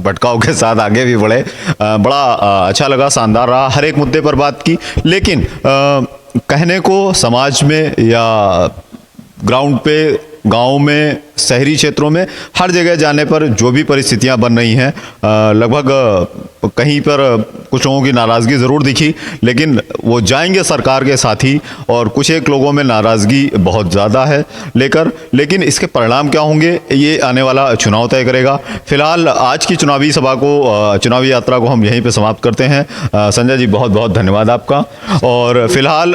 भटकाव के साथ आगे भी बढ़े। बड़ा अच्छा लगा, शानदार रहा, हर एक मुद्दे पर बात की। लेकिन कहने को समाज में या ग्राउंड पे, गांव में, शहरी क्षेत्रों में, हर जगह जाने पर जो भी परिस्थितियां बन रही हैं, लगभग कहीं पर कुछ लोगों की नाराज़गी ज़रूर दिखी, लेकिन वो जाएंगे सरकार के साथ ही और कुछ एक लोगों में नाराज़गी बहुत ज़्यादा है लेकिन इसके परिणाम क्या होंगे ये आने वाला चुनाव तय करेगा। फिलहाल आज की चुनावी सभा को, चुनावी यात्रा को हम यहीं पे समाप्त करते हैं। संजय जी, बहुत बहुत धन्यवाद आपका। और फिलहाल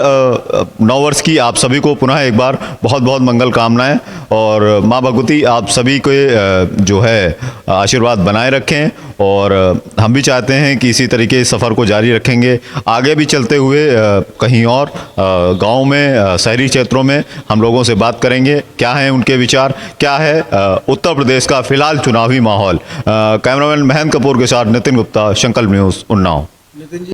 नववर्ष की आप सभी को पुनः एक बार बहुत बहुत मंगल कामनाएं और माँ भगवती आप सभी को जो है आशीर्वाद बनाए रखें और हम भी चाहते हैं कि इसी तरीके इस सफ़र को जारी रखेंगे। आगे भी चलते हुए कहीं और गांव में, शहरी क्षेत्रों में हम लोगों से बात करेंगे, क्या है उनके विचार, क्या है उत्तर प्रदेश का फिलहाल चुनावी माहौल। कैमरामैन महेंद्र कपूर के साथ नितिन गुप्ता, संकल्प न्यूज़, उन्नाव।